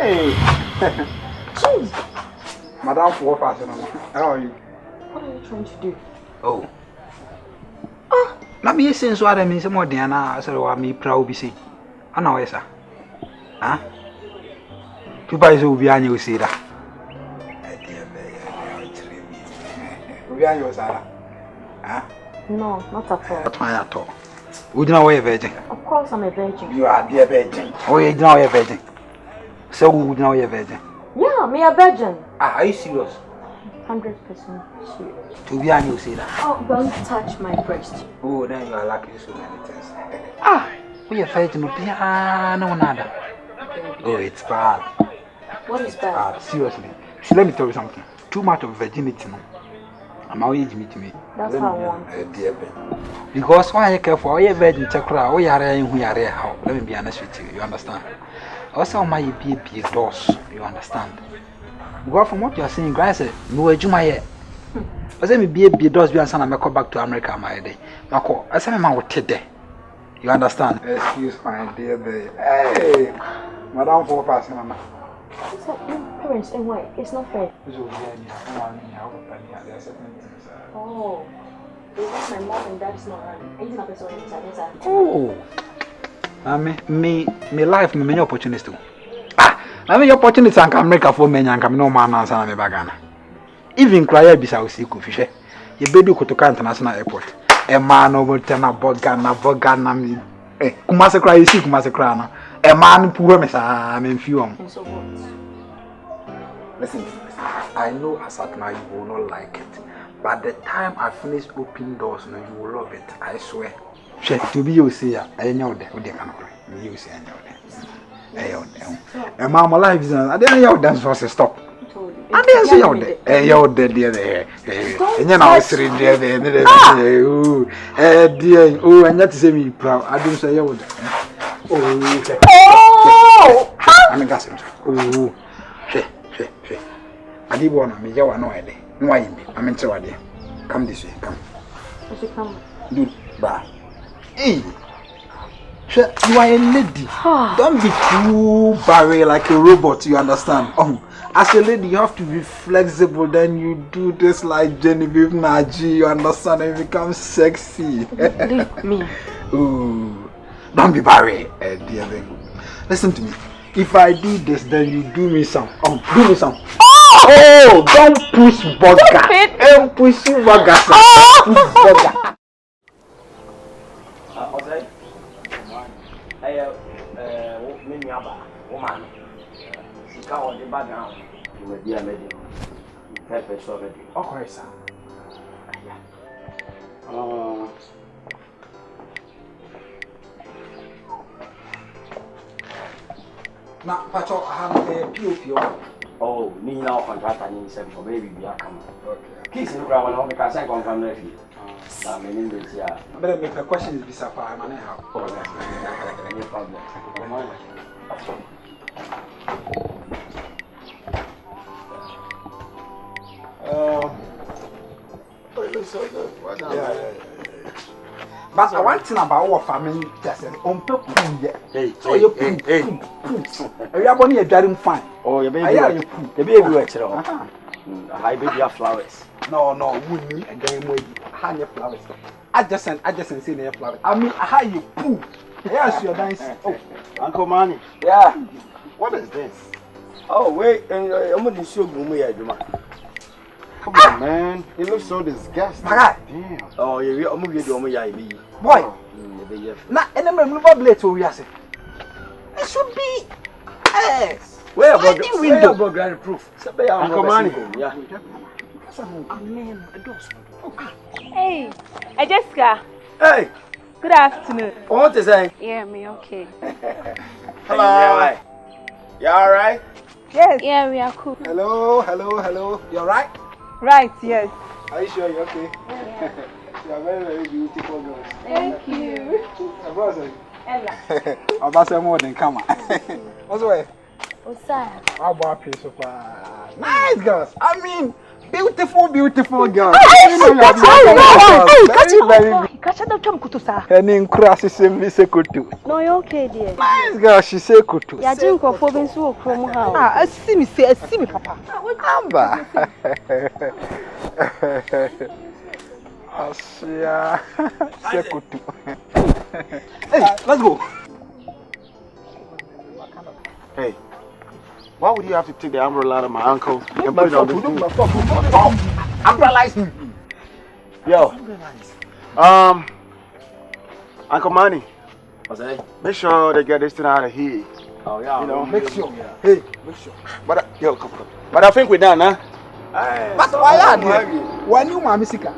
Hey! Jeez! Madam, for what person? How are you? What are you trying to do? Oh. Let me say so I mean some more than I said, I me proud be see. I know, sir. Huh? People is who behind you see that. Behind you, Sarah. Huh? No, not at all. Not at all. Would you know where virgin? Of course, I'm a virgin. You are dear virgin. Oh, you know you're virgin. So who would know you're virgin? Yeah, me a virgin. Are you serious? 100% serious. To be honest, you say that. Oh, don't touch my breast. Oh, then you are lucky so many things. We are fighting no nada. Oh, it's bad. What is bad? Seriously. See, let me tell you something. Too much of virginity, no. I'm always to me. That's how I want. Dear Ben. Because why you care for all your virgin chakra, or you are in who are how. Let me be honest with you, you understand? Also, my be doors, you understand? Because from what you are saying, guys, no, Juma. I say me be doors be and son, I go back to America, my day. Mako, I say, man, what today? You understand? Excuse my dear baby. Hey, Madam, for passing, Mama. It's like parents and why? It's not fair. Oh, because my mom and dad is not around. Ain't not person inside. Oh, me life, me many opportunities too. I mean, opportunities and can make a for many and come no man answer me bagana. Even cry bisa see fish. You bedu kutoka international airport. A man over tena bogana me. Eh, kumase cry see kumase cry na. A man poor me sa me few. So what? Listen, I know as at now you will not like it. But the time I finish opening doors, no, you will love it. I swear. To be you see, I know that. What they can cry. You see, I know that. And Mama life is. I didn't know dance for stop. I didn't see you there. Eh, you there. And you know, it's really there. Oh, dear. Oh, and that is me proud. I didn't say you there. Oh, I'm a gas. Oh, she. I didn't want to me. You are no idea. No, I'm in trouble. Come this way, come. I should come. Dude, bye. Hey, you are a lady. Don't be too barry like a robot, you understand? As a lady, you have to be flexible. Then you do this like Genevieve Naji, you understand? And become sexy. Leave me. Ooh, don't be barry, dear thing. Listen to me. If I do this, then you do me some. Do me some. Oh, don't push burger. Don't push burger. Push burger. Woman. She can't hold the background. You will be a lady. Pepper already. Okay, sir. Now, Pacho, I have a POP. Oh, me now contract and you for maybe be a coming. Okay. Kiss the ground on because I come from nephew. I'm in English, yeah. But the question is this far, I'm how. No problem. It looks so good. Yeah. But I want to know about our family. Just on purpose. Hey. Are you born here driving fine? Oh, your baby. Your baby actually. Hi, baby, have flowers. No, we and then we hang your flowers. Adjacent, see the flowers. I mean, how you poo? Yes, you're nice. Oh, Uncle Manny. Yeah. What is this? Oh, wait, I'm going to show you. Come on, man. It looks so disgusting. Damn. Oh, yeah, I'm going to be. Boy. Not any member blade to Yassi. It should be. Yes. Where about the window? Grand proof. Uncle Manny. Yeah. Hey, Jessica. Hey. Good afternoon. What is that? Yeah, me okay. Hello. You alright? Yes. Yeah, we are cool. Hello. You alright? Right, yes. Are you sure you're okay? Yeah. You are very, very beautiful girls. Thank you. Ella. I'm about to say more than come on. What's the way? What's that? How about piece of nice girls? I mean, Beautiful girl. Catch up to Kutusa. And in crasses say kutu. No, you're okay, dear. Nice girl, she say kutu. Yeah, drink of four beans from house. I see me, Papa. Amba. Asia. Say kutu. Hey, let's go. Hey, why would you have to take the umbrella out of my uncle and put it on this dude? Umbrella. Yo, Uncle Manny, make sure they get this thing out of here. Oh yeah, you know, make sure. Hey, make sure. But yo, come. But I think we're done, huh? But why are you? When you want musica?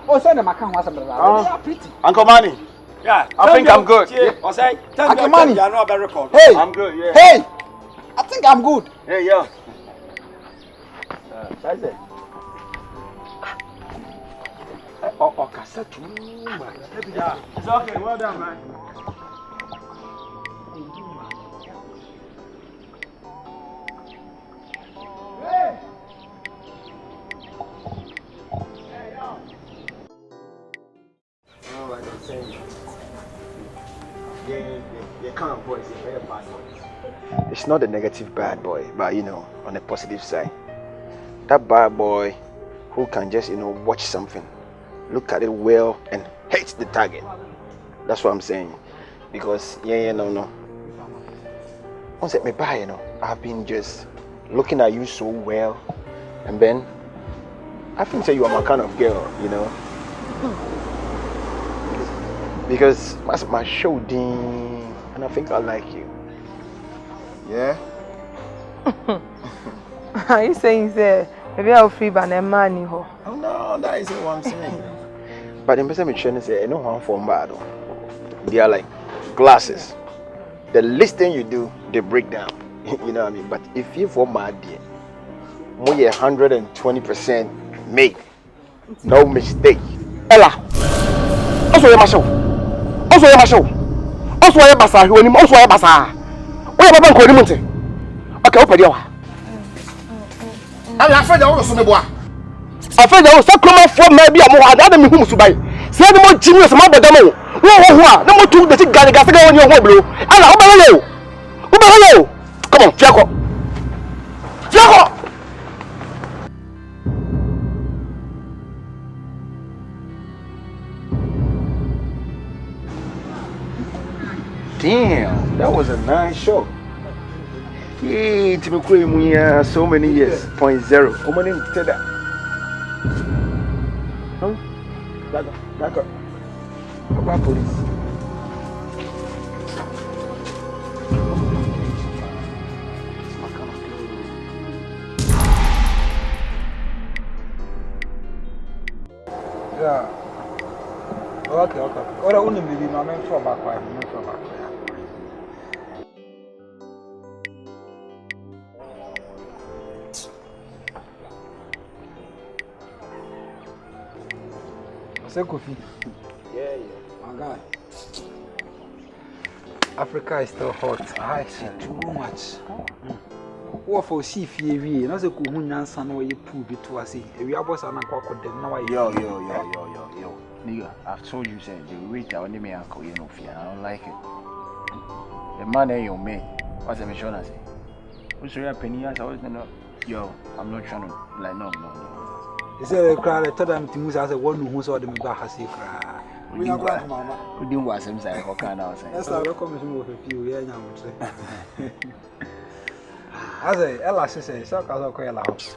Oh, send them a can was umbrella. They are pretty. Uncle Manny. Yeah, I think I'm good. Uncle Manny. Hey, I'm good, yeah. Hey, I think I'm good. Hey, yo. Oh, cassette too much. Yeah, it's okay. Well done, man. It's not a negative bad boy, but you know, on the positive side, that bad boy who can just, you know, watch something, look at it well, and hate the target. That's what I'm saying. Because no. Once at me by, you know, I've been just looking at you so well, and then I think say you are my kind of girl, you know. Because that's my show, Dean, and I think I like you. Yeah? Are you saying, sir, maybe I'll free by a money? Oh, no, that isn't what I'm saying. But the person I'm trying to say, I know one for bad. They are like glasses. The least thing you do, they break down. You know what I mean? But if you for mad, more 120% make. No mistake. Ella! Also, you're my show. Also, you're my show. Also, you're Bassa. You are also Bassa. Where are you going to okay, open your. I'm afraid I want to boy. Afraid I was so close from maybe I'm more than me who to buy. Say the more genius, my brother. Who? No more two the guy got on your home blue. And how about you? Who about you? Come on, Jacob. Jacob! Damn, that was a nice show. Yeah, to be clear, so many years. 0.0. How many did that? Huh? That got. How about police? Yeah. Okay. What I want to be my man for back. Kofi. Yeah. My God. Africa is still hot. I see too much. What for see fear? Not a cool son where you prove it to us. We are boss and a cock them now. Yo. Nigga, I've told you, say the rate I only me uncle, you know, fear. I don't like it. The man ain't your mate. What's the mission? I say, what's your opinion? I always know. Yo, I'm not trying to, like, no. He said, I told them to move as a one who saw them back as he cried. We are glad, Mamma. We didn't want him say, what kind of thing? That's our recommendation of a few years. As a Ella says, so I'll call you out.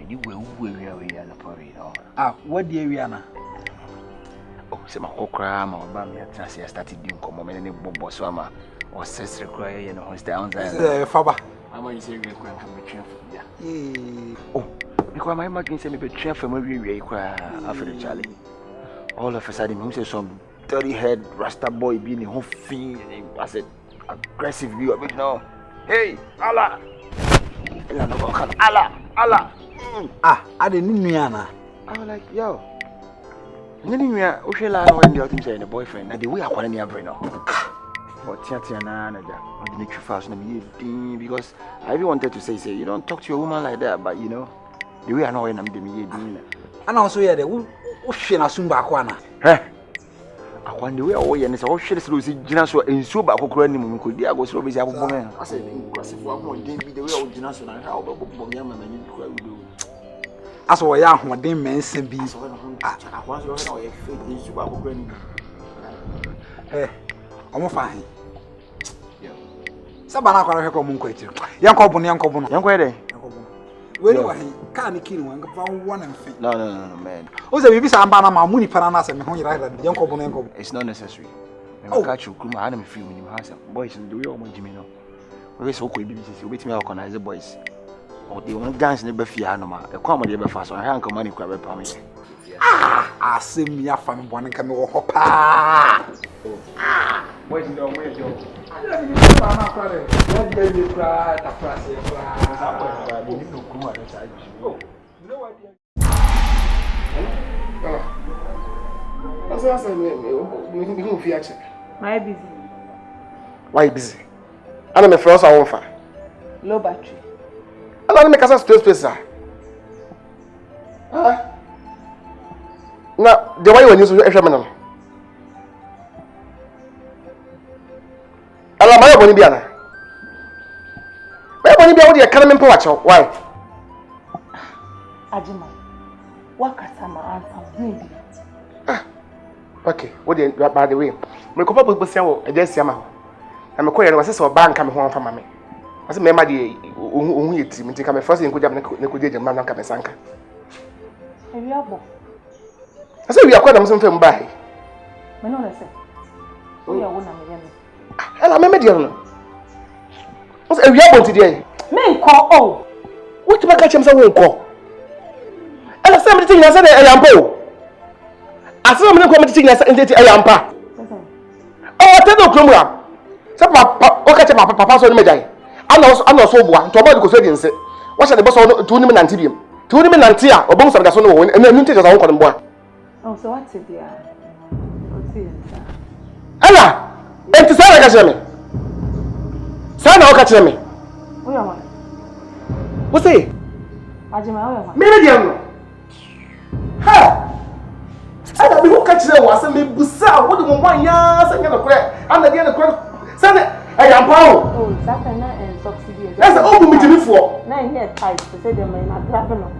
You will weary as a parade. Ah, what dear Rihanna? Oh, say my okra, my bam, I started doing come and any bobo swama or sister cry, you know, down there. Faba. I'm going to say, you're going to be careful. Oh, because my imagine say me be careful when we cry after the Charlie. All of a sudden, who said some dirty head Rasta boy being in whole fiend, I said, aggressive view of it now. Hey, Allah! Allah! Ah, I didn't know Rihanna. I was like, yo. And then we are Ushela and the other thing saying the boyfriend, and the way I want to near brain. Or Tiana, or the next fast, because I even wanted to say, you don't talk to your woman like that, but you know, the way I know when I'm doing it. And also, yeah, who should assume back one? Eh? I wonder where all your nest, all shit is losing Ginaso and so back over any moment could go so busy. I said, impressive one more day, the way of Ginaso and how about Boyama and you do. As for young, what they mention be. I was your feet in super over. Eh, I'm fine. Sabana kwa heko mun kwetiro. Yanko bunu yanko bunu. Yanko ede. Wele wa hin ka ni kinu wanka fa won am fi. No, man. O se bibi sa amba na ma muni para na se me ho yira ira yanko bunu yanko. It's not necessary. Me catch you kuma ana me feel me house. Boys the way o mo jimi no. We so ko bibi sisi obetimi organize the boys. O dey won dance ne ba fia no ma. E kwa mo dey be fa so ha anka mani kwa be pa me. Ah, asem ya fa me bone ka me wo ho pa. Boys no mo e jo. Why busy? I'm a friend of one. Low battery. I'm not making space. Now, the way you use your examiner. Ala mayo boni bia na. Mayo boni bia wo de kan me mpa wacho. Why? Ajima. Wakasa ma answer maybe. Okay, what the by the way. Me ko papa bosia wo ajasia ma. Na me ko ye no wase se oba nka me ho anfa ma me. Wase me ma de ohun yeti me ntika me first en ko jam ne ko jeje ma nka me sanka. Ewi abo. Ase wi akwa na mo se mfa mba he. Me no na se. O ya wo na me ye no. Ela me media no. What's a real one today? Me nko o. What to catch him say we nko. Ela say me tin na say e yampa o. Asa me nko me tin na say e yampa. Oh, tell no krom ya. Say papa o catch papa so ni mejai. Ana so boa. To body ko so di nse. What say the boss no to ni me nante biem. To ni me nante a obon so da so no wo. Na nu tin say so won boa. Oh, so what's it there? O see nsa. Ela enti say na ka me. Say na o ka me. Oya ma. What say? Ajima oya ma. Me media no. Ha! Ada bi ho ka kire wo ase me busa wo de mo wan ya se nya no kure ana de no kure se ne e ya mpa o. Oh, that na and subsidy. Ese o bu mi jimi fo. Na here type to say them na grab no.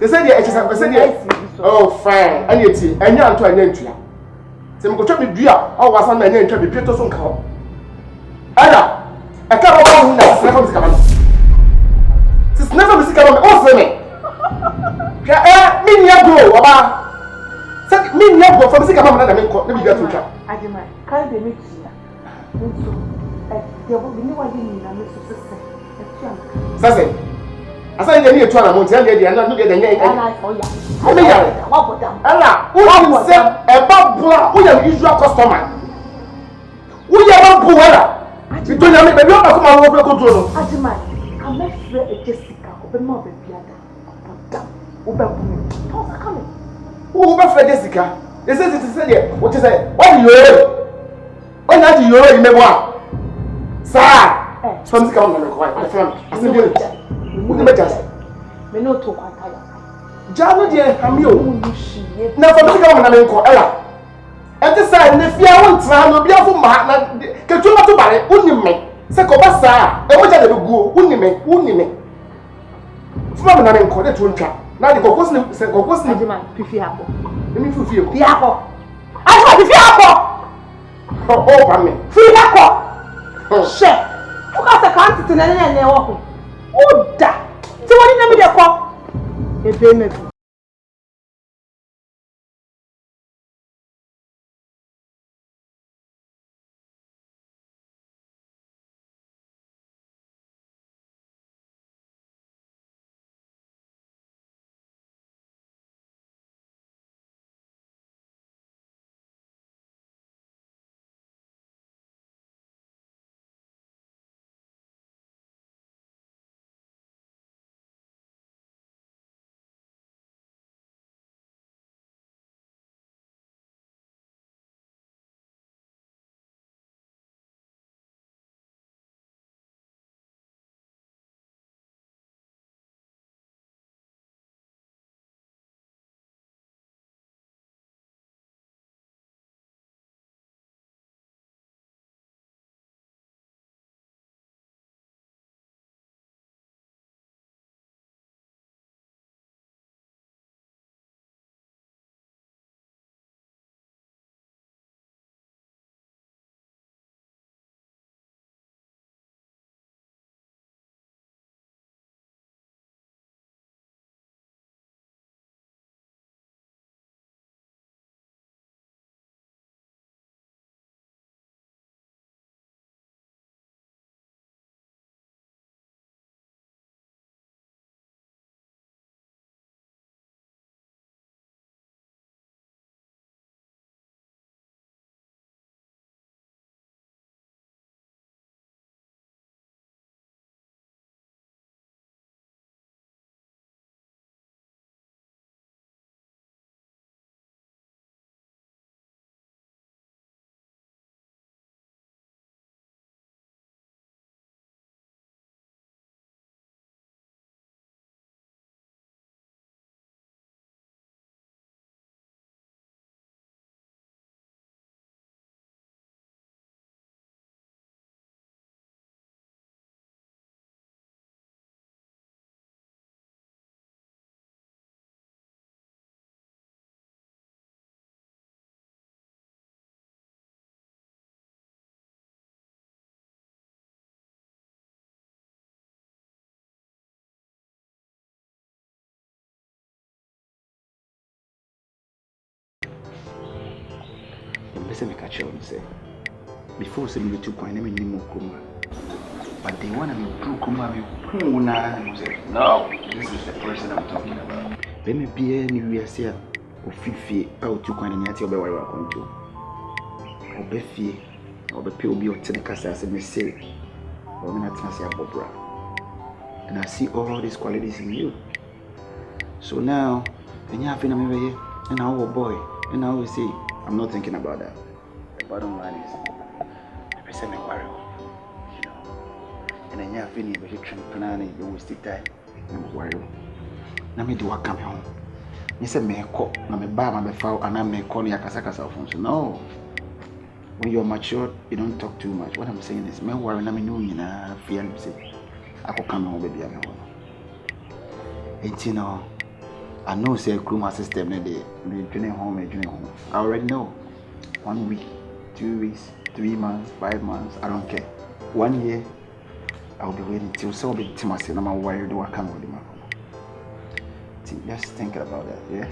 Se se de e chese se de. Oh fine. Ani eti anya anto anya ntua. Se me ko twa me dua o wasa na anya ntwa be pieto so nka ho. Ada e ka ba hu na se fa msika ma. Sis never msika ma o se me. Ya mi nya go oba. Se mi nya go fa msika ma na me nko na bi ga twa. Ajima, can they make you? So, they will be no one in the system. Sase. Asa nje ni etu ana monti ande de na no de nya. Ana for ya. Ame ya. What put down? Ala, who say e ba bua, who ya usual customer. Who ya ba bua. Bito nya me be o ba ko ma wo be ko duro no. Ajima, I'm not sure a Jessica, open more than Piada. Put down. Oba bumi. Tosa come. Who be Fred Jessica? They say it there. What is say? What you? When that you you me bua. Sir. Some come na me ko. I from. Asin bi. What the matter? Me no to kwanta. Jano de hami o. Na for me come na me ko. Ela. Enti say ne fia won tra no bia fo ma na ketu ma to bare unim me. Se ko ba sa e wo ja de guo unim me. Fuma me na me ko de to ntwa. Na de kokos ne se kokos ne Ajima, pifi hapo. Emi fu fie ko. Pifi hapo. Ajima, pifi hapo. Oh ba me. Pifi hapo. She. Fuka se kan titi na ne wo ko. Oda. Ti woni na me de ko. Ebe me. person make a child say before say me 2 point me ni mo kuma. But they want to be true kuma me kuna say no, this is the person I'm talking about. Let me be any we say ofifi out 2 point ni ati obe wari akonto. Obe fie obe pe obi o tene kasa say me say or me not say abobra. And I see all these qualities in you. So now, when you have been here, and now a boy, and I always say, I'm not thinking about that. The bottom line is, the person may worry, you know. And then you have been here, but you waste time, and worry. Now me do what come home. You say me call, now me buy my foul, and I may call you a casacasa phone. So no. When you're mature, you don't talk too much. What I'm saying is, me worry, now me know you know, fear me say. I could come home, baby. I'm home. And you know, I know say crew system they journey home. I already know. 1 week, 2 weeks, 3 months, 5 months. I don't care. 1 year, I'll be waiting till so big to myself. I'm worried do I come with him. Just think about that, yeah.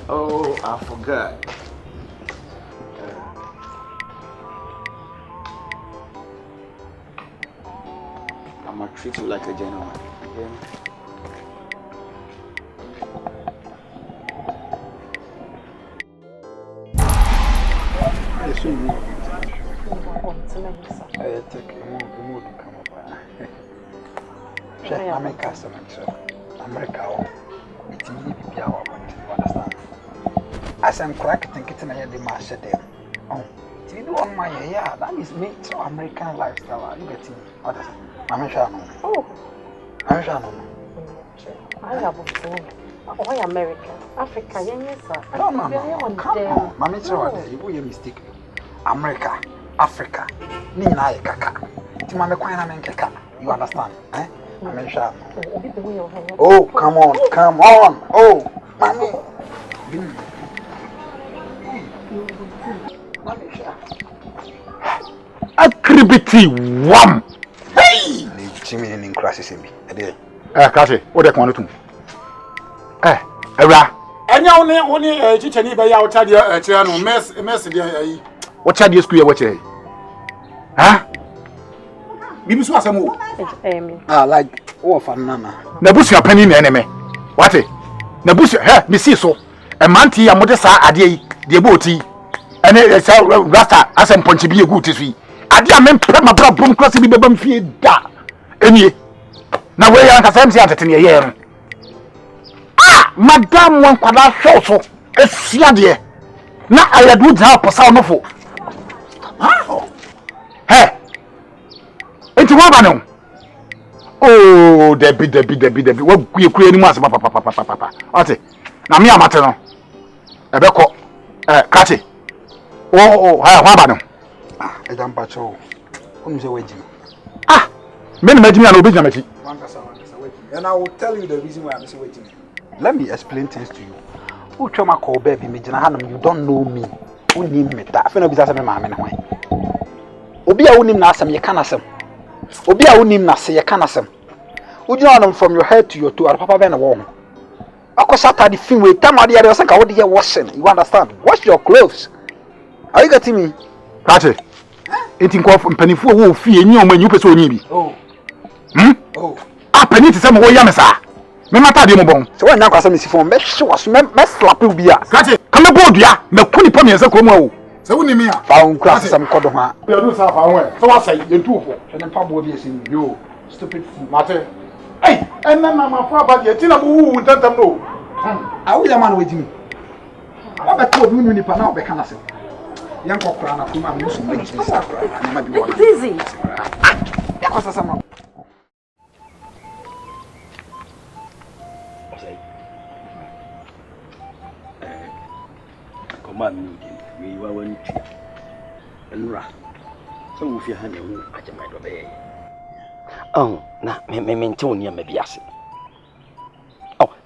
Oh, I forgot. I'm gonna treat you like a gentleman. Okay? Yes, you know. I take a mood to come up. I'm a customer, so America. It's me, you understand? As I'm cracked and getting a master there. Oh, you do on my yeah, that is me to American lifestyle. You get me? What is it? I'm sure. Oh, I'm sure. I have a phone. Why America? Africa, yes, sir. No. Come on. Mammy, you will mistake me. America, Africa, Nina Kaka. Timame Quina Kaka. You understand? Eh? I'm sure. Oh, come on. Oh, mommy. Akribiti wam. Hey! Jimmy in crisis in me. Kati, what they want to do? Era. Anya oni chicheni be ya otade kire no mess dey What child you school watch? Huh? Bibi so asem o. Like what nana. Na busu apani na eneme. What? Na busu me see so. E manti ya mode sa ade yi, de boti. Ene sa rasta asem ponchi bi egu tisui. Ade a me mpre ma bra bom cross bi bebam fie da. Enie. Na we ya nka sem si atete ye no. Madam wan kwada hwe so esia de. Na ayadu dza posa no fo. Hey. Enti wa ba no. Oh, debi. Wa kuye ni mu ase papa. Ate. Na me amate no. Ebeko kati. Ha wa ba no. Ejampa cho. Kunu se weji. Me na majimi na obi jamati. Wankasa weji. And I will tell you the reason why I'm saying weji. Let me explain things to you. Who choma call baby me jina hanum you don't know me. Who name me ta. Afa na bi sa me ma me na hwan. Obi a wonim na asem ye kana asem. Obi a wonim na se ye kana asem. Ujina hanum from your head to your toe. Papa be na wo ho. Akosata the film we time ade ade say what dey washing. You understand? Wash your clothes. Are you getting me? Kati. Enti nko mpanifu wo fie nyi o manyu pese onyi bi. Oh. Oh. Apani ti se mo wo ya me sa. Me mata de mo bon. So when na kwasa me si phone me me slap you bia. Kati, kama bodua, me kuni pa me nsa ko mu awo. Se woni mi a. Fa un cross sam kodo ha. Be do sa fa ho. So wa sai ye tuufo. Ene pa bo bi esin yo. Stupid fool. Mate. Hey, enna na ma fa ba ye ti na mo wu ntantam no. Awu ya man weji mi. Aba to obi nu nipa na obeka na se. Yan kokora na kuma me so meji sa kora na ma bi wona. It's easy. Ya kwasa sama. Mami we wa wani tu enura so wo fi ha na hu ajema do be na me nte oni am biase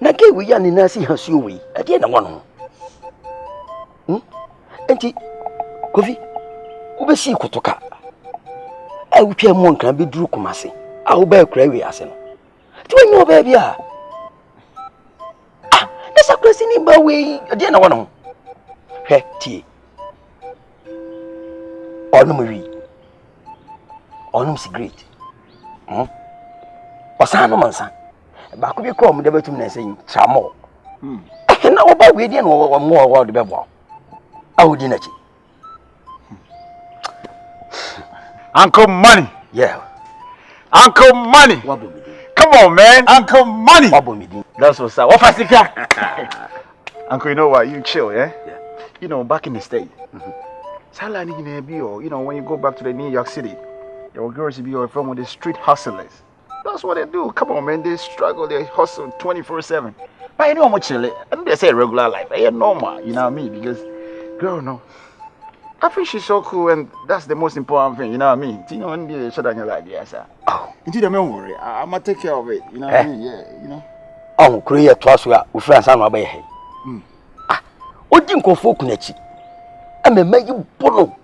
na ke wi ya ni na si ha suo wi ade na wono enti kofi wo be si kutoka wo twa mu nkan be duru kumase wo ba kura wi ase no ti wo nyo ba bia Kasa krasi ni ba we de na wono. Hwe tie. Onum wi. Onum cigarette. Osano mansa. Ba ko bi ko mu de betum na sen chamo. Na oba we de na wo de bebo. Awudi na chi. Uncle Money. Yeah. Uncle Money. Come on, man. Uncle Money. That's what's up. What fasika? Uncle, you know what? You chill, yeah? You know, back in the state. You know, when you go back to the New York City, your girls will be from the street hustlers. That's what they do. Come on, man. They struggle. They hustle 24/7. But you know how much chill. I don't say regular life. It's normal. You know what I mean? Because, girl, no. I think she's so cool, and that's the most important thing. You know what I mean? You know, when you shut down your life, yes, sir. Oh. You don't worry. I'm gonna take care of it. You know what I mean? Yeah, you know. Oh, Korea twice we friends and my hey. What didn't go for Kunechi? I'm a make you bono.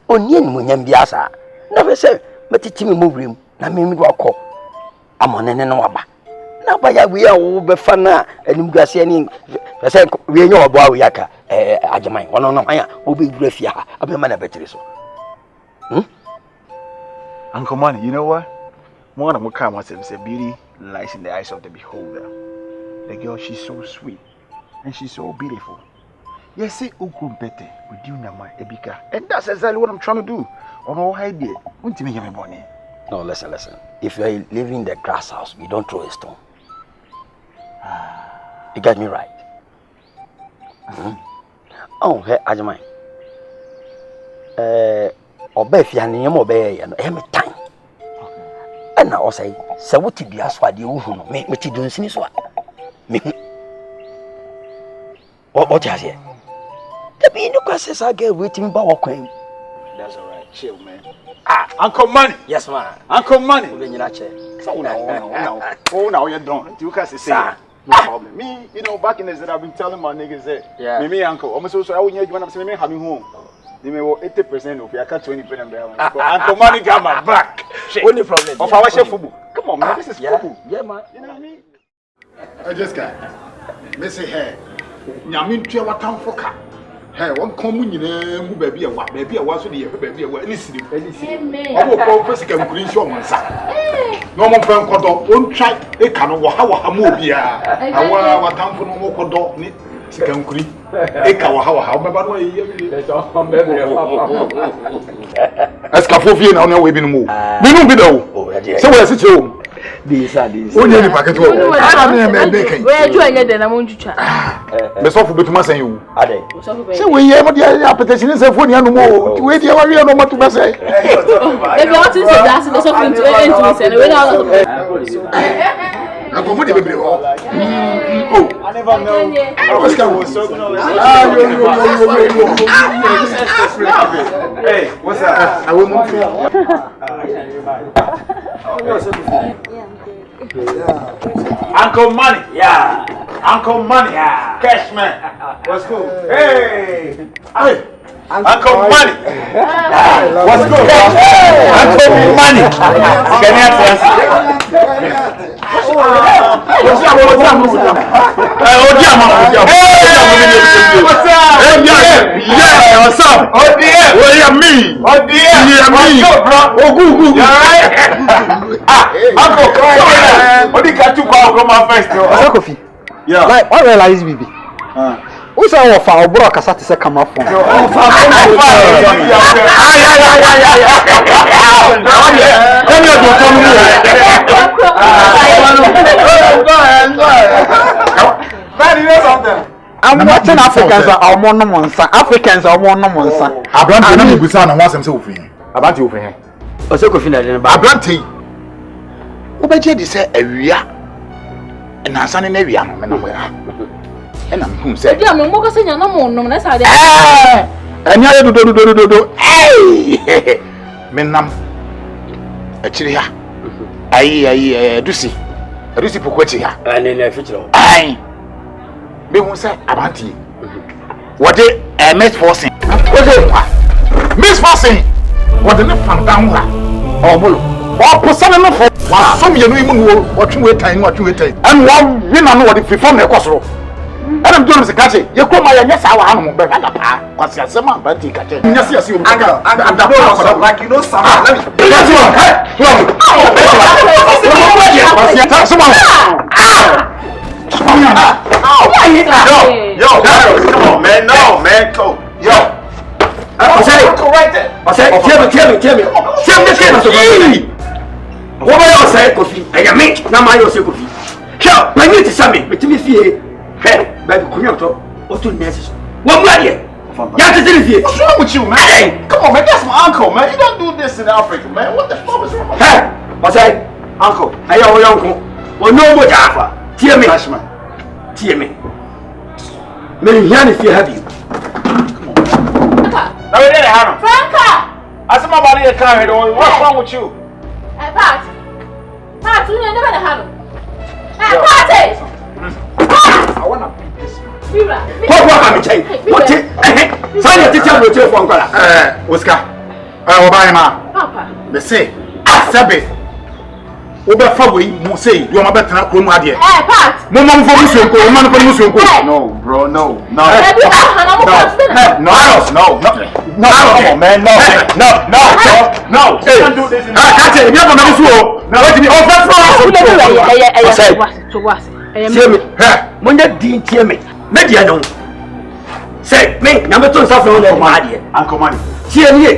Only in Munyambiasa. Never say, but it's me move room. I mean, walk. I'm on an waba. Now, by we are over Fana and Mugassian. I said, we know about Yaka. Ajamai, one on my will be Grafia. I'll be a man of better. Uncle Money, you know what? One of my comments say beauty lies in the eyes of the beholder. The girl, she's so sweet and she's so beautiful. Yes, say Ukumpete with you Nama Ebika. And that's exactly what I'm trying to do. On all idea. Won't you make me money? No, listen. If you are living in the grass house, we don't throw a stone. You get me right? Oh, hey, Ajamai. Obey Fiani, obey, and every time. And now I say, so what did you ask for the Uhuno? Make me to do this one. What you say? The being of course I get waiting about Queen. That's all right. Chill, man. Uncle Money. Yes, man. Uncle Money. So now you're done. You can say, no problem. Me, you know, back in the days, I've been telling my niggas that, me, uncle, I'm so I wouldn't you want to say, me, having home. They may 80% of your 20%. Uncle Money got my back. Only problem. Of our chef football. Come on, man. This is football. Yeah, man. You know what I mean? I just got. Me say, hey, Yamin Tia Watam Foka. Hey, one common in baby, a was with you, baby, any city. I will call Physical Green Show on Saturday. No more friend called don't try a canoe, how a movie. I want Watam for no more called Sikan Green. Eka, how about as Cafofi on your way in move. We don't be though. So where's it home? These are these. Only the packet. Where do I get the amount to chat? The soft bit must say you. Are they? So we have the appetition is a funny animal. Wait, you are no more to say. If you want to say that's the something to end to and without. I'm going to be oh, I never know. I was so Hey, what's up? I will move you. Uncle Money. Yeah. Uncle Money. Yeah. Cash man. What's cool? Hey. Hey. Uncle Money. What's good? Uncle Money. Can you answer? What's up? What's up? Oh dear. What do you mean? Oh dear. What's up, bro? Oh good. You alright? Uncle. What do you got to call from my festival? Coffee. Yeah. Like what realize baby? Who say our father bro kasa te say come up from? I'm watching Africans are more no monsa. Africans are more no monsa. Abrante na me gusa na wasem se ofin. Abante ofin he. O se Kofi na de ba. Abrante. Wo be je di se awia. Na asane na awia no me na mo ya. E na me hu se. Ebi am mo ko se nya na mo nom na sa de. Anya ye do. Eh! Me nam. Achiri ha. Ai dusi. Dusi pokwachi ha. Ani na fichiro. Ai. Me hu se Abrante. What the MS forcing. What the Miss forcing. What the fan down la. Oh bolo. Or Posana for some you know what you wait time. And one women what if you form a cosro. And I'm doing the catching. You come my yes, our animal, but what's your summer, but you catch it. Yes, you like you know, some. Let me yo, come on, man. No, man, go. Yo. I say, tell me. What I say, coffee. I am me. Now my coffee. Here, my need to send me. To me, see. Hey, baby, come here. What to next? What money? What's wrong with you, man? Come on, man. That's my uncle, man. You don't do this in Africa, man. What the fuck is wrong with you? Hey, what's that? Uncle. Hey, your uncle. Well, no more Jaffa. Tell me. Tell me. Many years if you have you. Now we did it, Hannah. Franca! I said my body a car. What's wrong with you? Pat, you never had him. Pat! I want to beat this man. What am I saying? What is it? Sign your teacher with your phone. Oscar. Obama. Papa. They say, Sabe. Oberfaway, Mose, you are better than Kumadia. Pat! No, man, for Muslim, man, for Muslim. No, bro, no. No, man, no. Hey, don't do this. I can't tell you, you're going to no, let me offer for say, me, number 2 suffering on the idea. Uncle Money.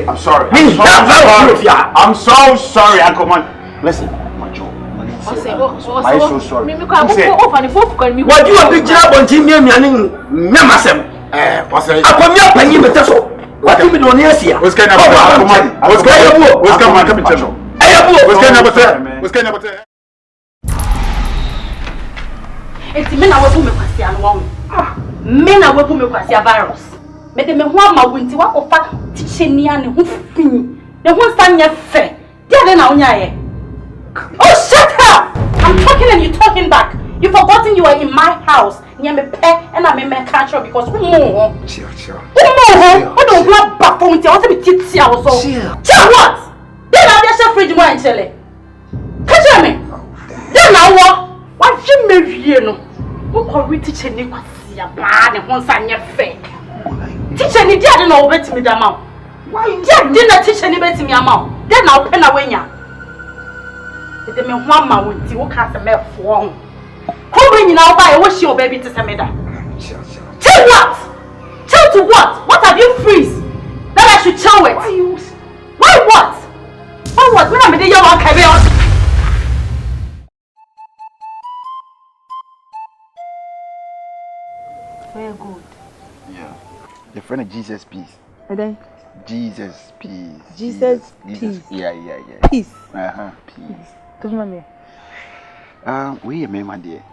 I'm sorry. I'm so sorry, Uncle Money. Listen, my Joe. I'm so sorry. What you have been job on Jimmy and Namasem? What's that? I come here, Penny, but that's all. What you been on here? What's going on? What's going on? It's men I will make Christian one. Men I will make Christian virus. But the men who are winter walk of fat teaching and who fin. The one stand your fair. Then oh, shut up! I'm talking and you talking back. You forgotten you are in my house. Near me pet and I'm in my country because who more? Chill. Who don't grab back for me to also be tipsy also. Chill what? Then I'll just fridge wine chili. Catch me. Then now what? Why you marry no? Who call we teacher ni kwasi ya bad and once I fair. Teacher ni dia no bet me da ma. Why dia na teacher ni bet me ama. Then I'll pen away nya. The me one ma wonti wo ka se me fo. Who bring you now buy what your baby to send me that? Chill what? Chill to what? What have you freeze? That I should chill with? Why what? Why what? When I'm in the young carry on. Very good. Yeah. Your friend of Jesus Peace. And then? Jesus Peace. Jesus Peace. Yeah. Peace. Peace. Mommy. We are my dear.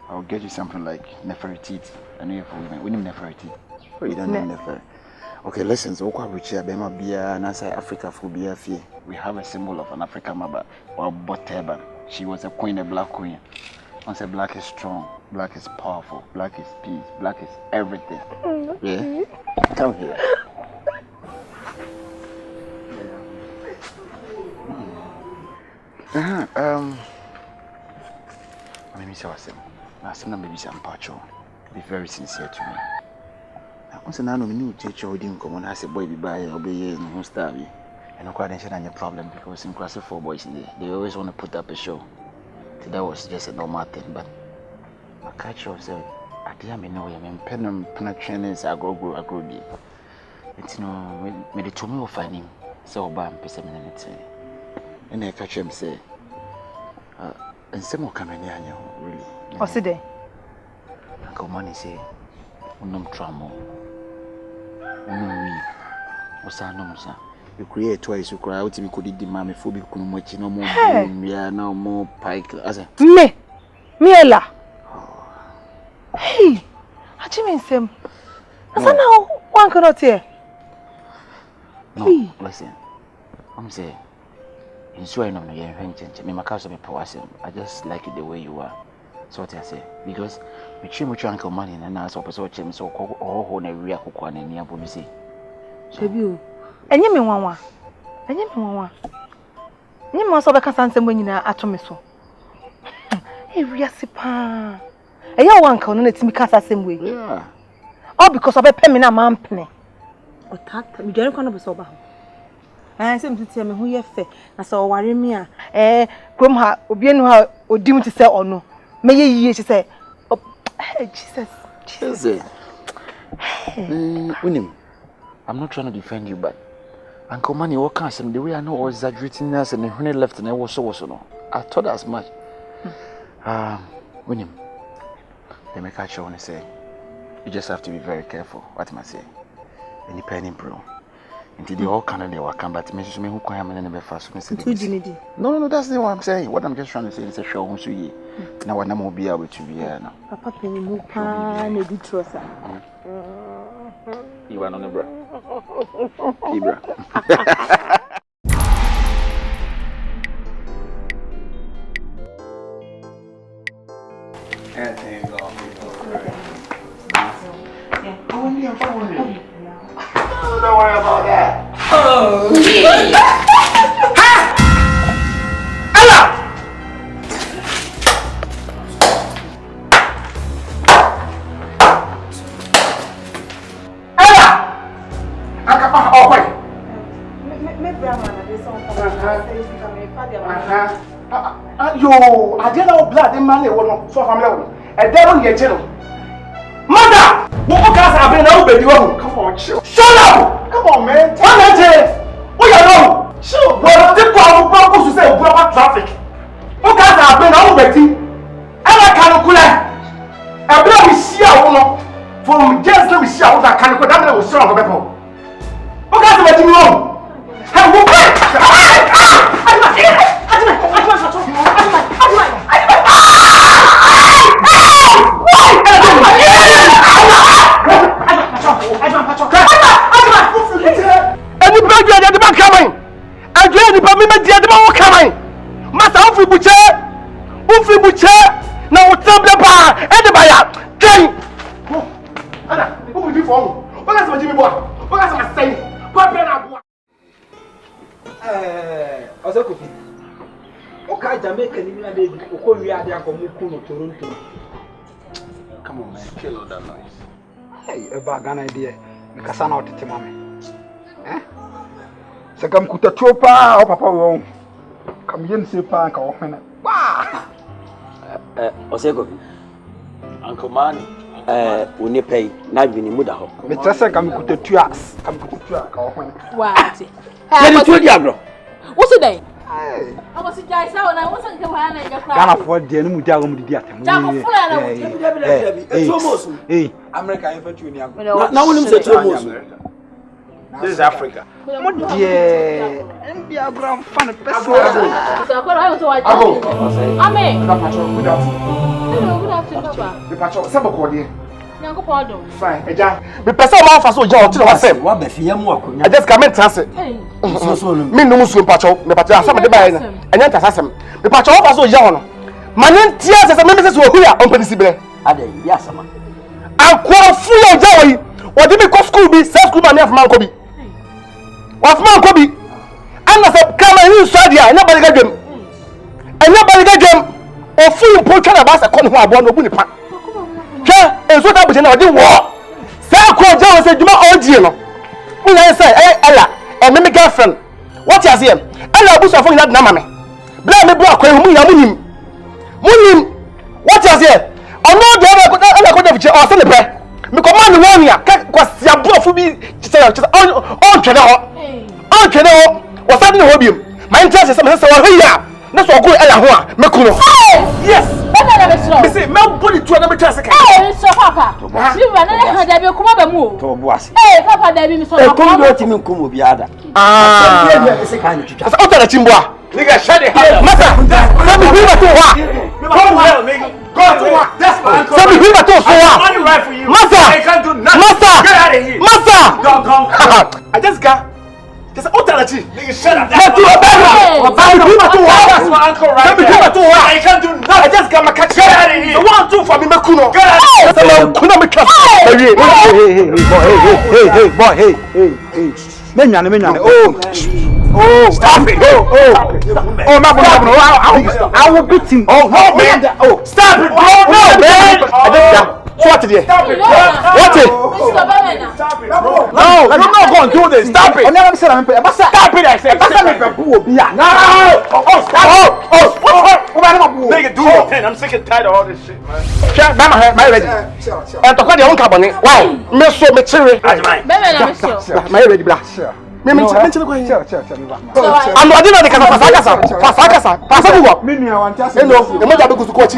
I'll get you something like Nefertiti. I know you're for women. We need Nefertiti. Oh, you don't know Nefer. Okay, listen. So, Bema Bia, Nasa Africa for Bia Fee. We have a symbol of an African mother or Boteba. She was a queen, a black queen. I say black is strong, black is powerful, black is peace, black is everything. Yeah? Come here. Let me say what's him. I said, maybe some pacho. Be very sincere to me. Once I know me new teacher who didn't come on, I said, boy, be by obey and won't starve you. And no quite any problem because in class of 4 boys in there, they always want to put up a show. So that was just a normal thing, but I catch you say, I didn't know him and penetration is I grow deep. It's no, me the 2 me of finding so bam, person minutes. And I catch him say, and some more coming here, really. What's it there? Uncle Money say, no trauma. No, what's our name, sir? You create twice, you cry out if you could eat the mammy for be much no more. We are now more pike as a Miela. Hey, what you mean, Sam? I said, now one cannot hear. No, listen. I'm saying, in swearing on the change. Me, my cousin, I just like it the way you are. So what I say, because we change Uncle Money and I saw so change so on a real cook one and near Bobby. So you. And you mean one. And you mean one. Ni mo so be ka sansem nyina atome so. E wiase pa. E ya wanka no na timi ka sansem we. Yeah. All because of a pemi na mampene. O tata mi dware kwa no be so ba ho. Sem titi me ho ye fe. Na so ware mi a krom ha obi enu ha odim ti se ono. Me ye yiye ti se Jesus. Unim, I'm not trying to defend you, but Uncle Manny, what can't say the way I know all exaggerating us and when he left and I was so no. I thought as much. Unim, they make a show and say, you just have to be very careful. What am I saying? Any penny bro. Until they all kind of they will come, but me who can have never fast. No, that's not what I'm saying. What I'm just trying to say is a show so ye. Now I'm not be able to be here now. Papa penny mu pa na di trosa. You are not a bro. Ibra. Don't worry about that. Oh, yeah. Ella! Akapa, oh, wait. Me brama na dey so Yo, I didn't know blood in man so family. A devil ye channel. Mother! What cars have been over the room? Come on, chill. Shut up! Come on, man. What you know? Chill, bro. The problem is to say about traffic. What cars have been over the I can't cool. I believe we see our from just let me see how that can go down with strong people. What cars have been wrong? Come on, man, kill all that noise. Hey, a bag idea. Because I'm not a mommy. Eh? So come kuta chopa or papa wrong. Come yin see park or when. Bah! Oseko. Uncle Manny. We need pay. Now we need muda ho. Me just say come kuta tuas. Come kuta tuas or when. What? Let me diagro. What's it day? Hey. I was just out and I wasn't coming and your Ghana for the enemy diagro with the atom. Hey, America infantry in America. Now when you say two This is Africa. Yeah, and be a grand fan person. So Amen. Good afternoon, Papa. The patrol, several cordial. Yanko pardon. Fine, the person of us will jump to us. What be fear more? I just come and transit. Me no musu patrol, the patrol, some of the buy, and yet assassin. The patrol of us will yawn. My name tears as a minister who are on Pensible. Yes, man. I'm quite full of joy. What did you call school be? Self school man of Mankobi. What's Mankobi? And I said, come and use Sadia, and nobody got them. And nobody got them. Or full portrait of us a corner who are born to Bunny. And so that was another war. Say, called Joe said, you are all dear. When I say, Ella, and my girlfriend, what is here? Ella was offering that Namame. Blame me, block, Munim, what is here? I know the other could have sent a prayer. Me command the one here, because you are both for me to say, on channel, what's happening to him? My interest is something so here. That's what good Ella, Mekuno. Yes. You see, nobody to another task. Hey, so Papa. You run and have you come up and move. Hey, Papa, there is so much. It's a kind of just out of the Chimbua. Nigga, shut it up. Massa, let me hear what you want. Come on, nigga. Go to work. That's my uncle. Let me hear what you want. Massa, I can't do nothing. Massa, get out of here. Massa, don't. I just got. Just out of the nigga, shut up. Let me hear what you want. That's my uncle, right? Let me hear what you want. I can't do nothing. I just got my catch. Get out of here. The 1, 2 for me, Mekuno. Get out of here. Kuna me catch. Hey, boy, hey. Men, oh. Oh, stop it! Oh, my God! I will beat him. Oh, no, man! Oh, stop it! Oh, no, man! What did you? Stop it! What it? Stop it! No, you're not going to do this. Stop it! Stop it! I said. No! Oh, stop! Nigga, do your thing. I'm sick and tired of all this shit, man. My ready. And to call your own company. Why? Me so me chiri. My ready, black. Me I'm not the kind of pasakasa. Pasabu. Me no, the mother be go coach.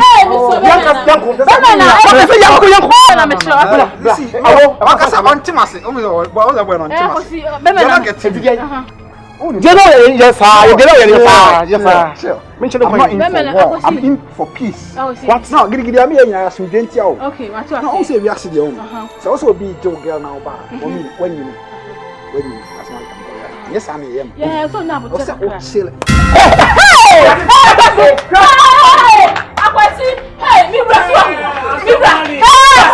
I'm in for peace. What's now? Give me a student. Okay, what's your name? Say we are sitting. So also be Joe girl now, when you yes, I am. Yeah, so now but hey! That's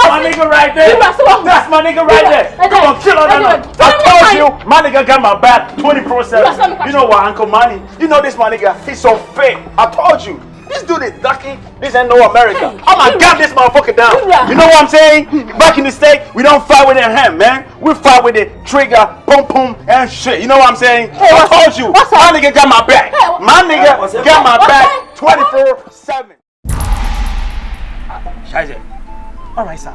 my nigga right there. That's my nigga right there. Come on, chill on that. I told you, my nigga got my back 24/7. You know what, Uncle Manny? You know this my nigga, he's so fake. I told you. This dude is ducky. This ain't no America. I'm gonna gun this motherfucker down. You know what I'm saying? Back in the States, we don't fight with the hand, man. We fight with the trigger, boom, boom, and shit. You know what I'm saying? I told you. My nigga got my back. My nigga got my back 24/7. Scheiße. Alright, sir.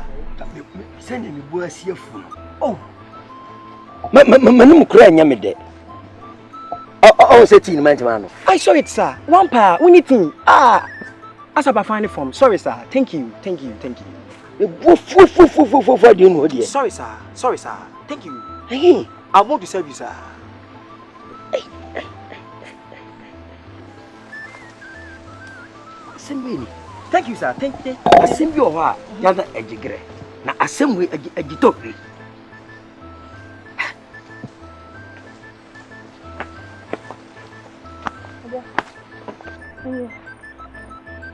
Send me boy here phone. Oh. Manum kura nya me de. Oh, say teen man. I saw it, sir. One pa, anything. As I find the form. Sorry, sir. Thank you. Do you know dear? Sorry, sir. Thank you. Hey, I want to serve you, sir. Assembly. Thank you, sir. Thank you. Assembly or what? Yada ejigre. Na assembly ejitokri.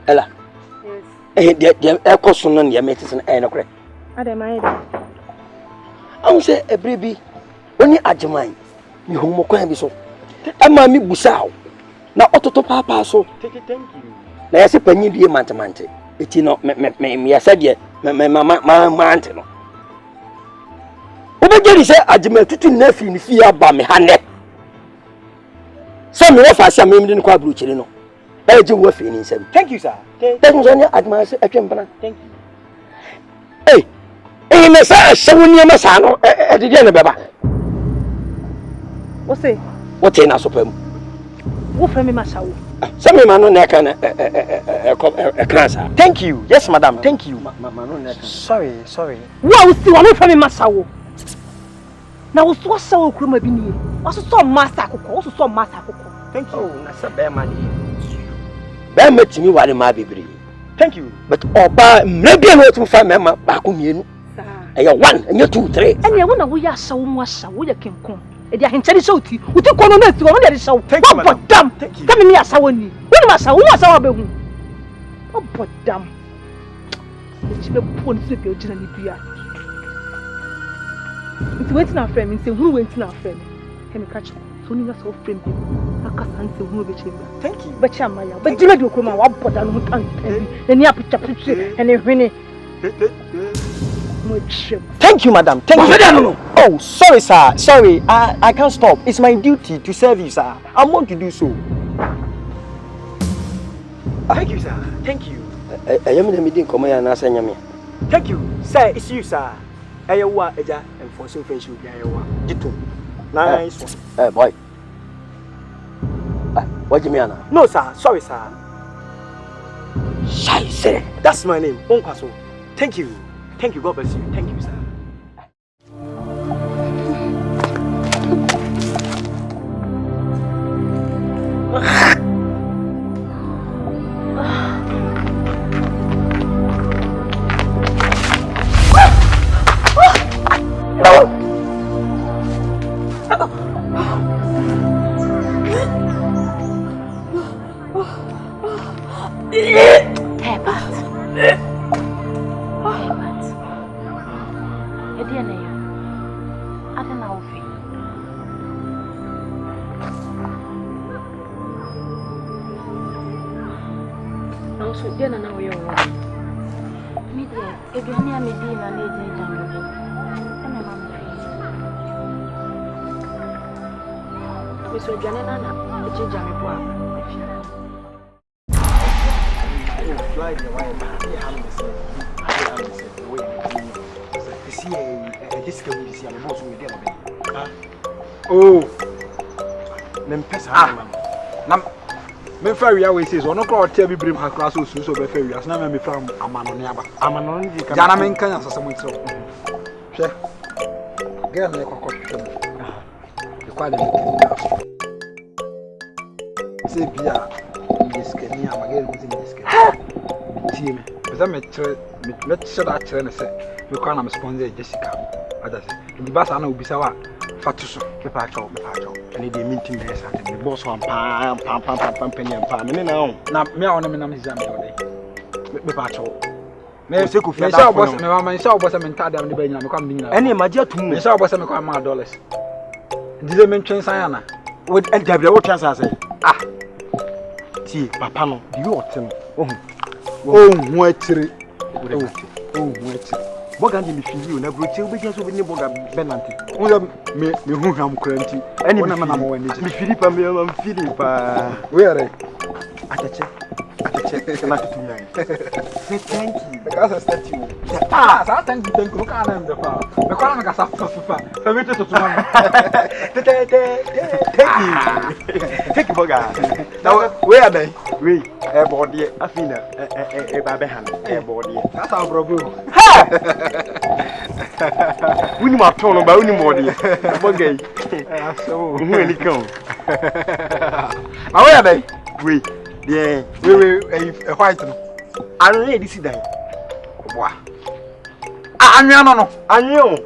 Ella. Yes. The question on your mates and no correct. I say a baby. When you adjumine, you homo can be so. And mammy busao. Now, Otto Papa, so thank you. Now, I say, Penny be a mantamante. It's not me. I said, yet, my mountain. Over there, say, adjumated nephew in fear by me, hand. Some of us are in Quabru Chilino. I do worth in him. Thank you, sir. That was only at my chamber. Thank you. Hey, Miss Sonia Massano at the dinner, Baba. What's it? What's in us of him? What from me, Massaw? Some man on neck and a cancer. Thank you. Yes, madam. Thank you. Sorry. What was the one from me, Massaw? Now, what's so crummy? Also, saw Master Coco. Thank you. That's a bear money. Bear met me while in my baby. Thank you. But Oba, maybe I want to find Mamma back on you. And you're 1 and you're 2, 3. And you want to we are so much. We can come. And you're in show to you. We took on the one show. Thank you, but damn. Thank you. Tell me, I saw you. What was our baby? Oh, but damn. It's the point of your journey. It's waiting our friend and say, who went in our friend? Can we catch so near so friend? I can't say who be chamber. Thank you. But Chamaya, but you know, come on, what put on the near picture and a winning. Thank you, madam. Thank you. Oh, sorry, sir. Sorry, I can't stop. It's my duty to serve you, sir. I want to do so. Thank you, sir. Thank you. I am in the meeting. Come here and ask me. Thank you, sir. It's you, sir. Ayawa, Eja, and for some friendship, Ayawa. Jitu. Nice one. Boy. What do you mean? No, sir. Sorry, sir. Scheiße. That's my name, Onkaso. Thank you. Thank you. God bless you. Thank you, sir. so dia na na wo ye wo. Me dia, eduane a me di na na eji jam do. Ana ma me. Me so eduane na na eji jam bo a. Fly the way man. Yeah, I'm the way. You see a disco you see I'm boss with them. Oh. Nem pesa man. Nam me fa wi awe says ono ko tia bi brim hakra so so be fa wi asna me fra amano ne aba. Amano ne di ka. Jana men kan asasa mo tiro. Hwe. Ga na ko ko twem. E kwa de se bia skeni amagere kuti skeni. Team. But I'm a let's shut that train. Say, you can't sponsor Jessica. Others, the boss, I know, be so fatuso. The patcho, and the meeting is at the boss one pam, penny and pam. Now, me on him in his day. The patcho. May say, could feel that was my show was a mental damn the baby. I'm coming. Any major to me, so was a $1. Did I mention Sayana? Would enter the old chance, I say. Ah, see, Papa, do you ought to know? Oh, mwetiri. Oh, mwetiri. Boga ndi mifili na broche obeja so beni boga benanti. Ona me hu ham kranti. Eni me na mo wani. Mifili pa me ma mifili pa. Where? Atache. Na tutunya. Say thank you. Because I said you. Ah, so thank you ka na mde pa. Me kwa na ka sa fa. Fa me to tuma. Thank you. Thank you boga. Now where are they? We body afina babe han body that's our bro ha we ma turn ba we body bogay so who any come now where are they we yeah we a white no I don't need this day wa anwa no anyo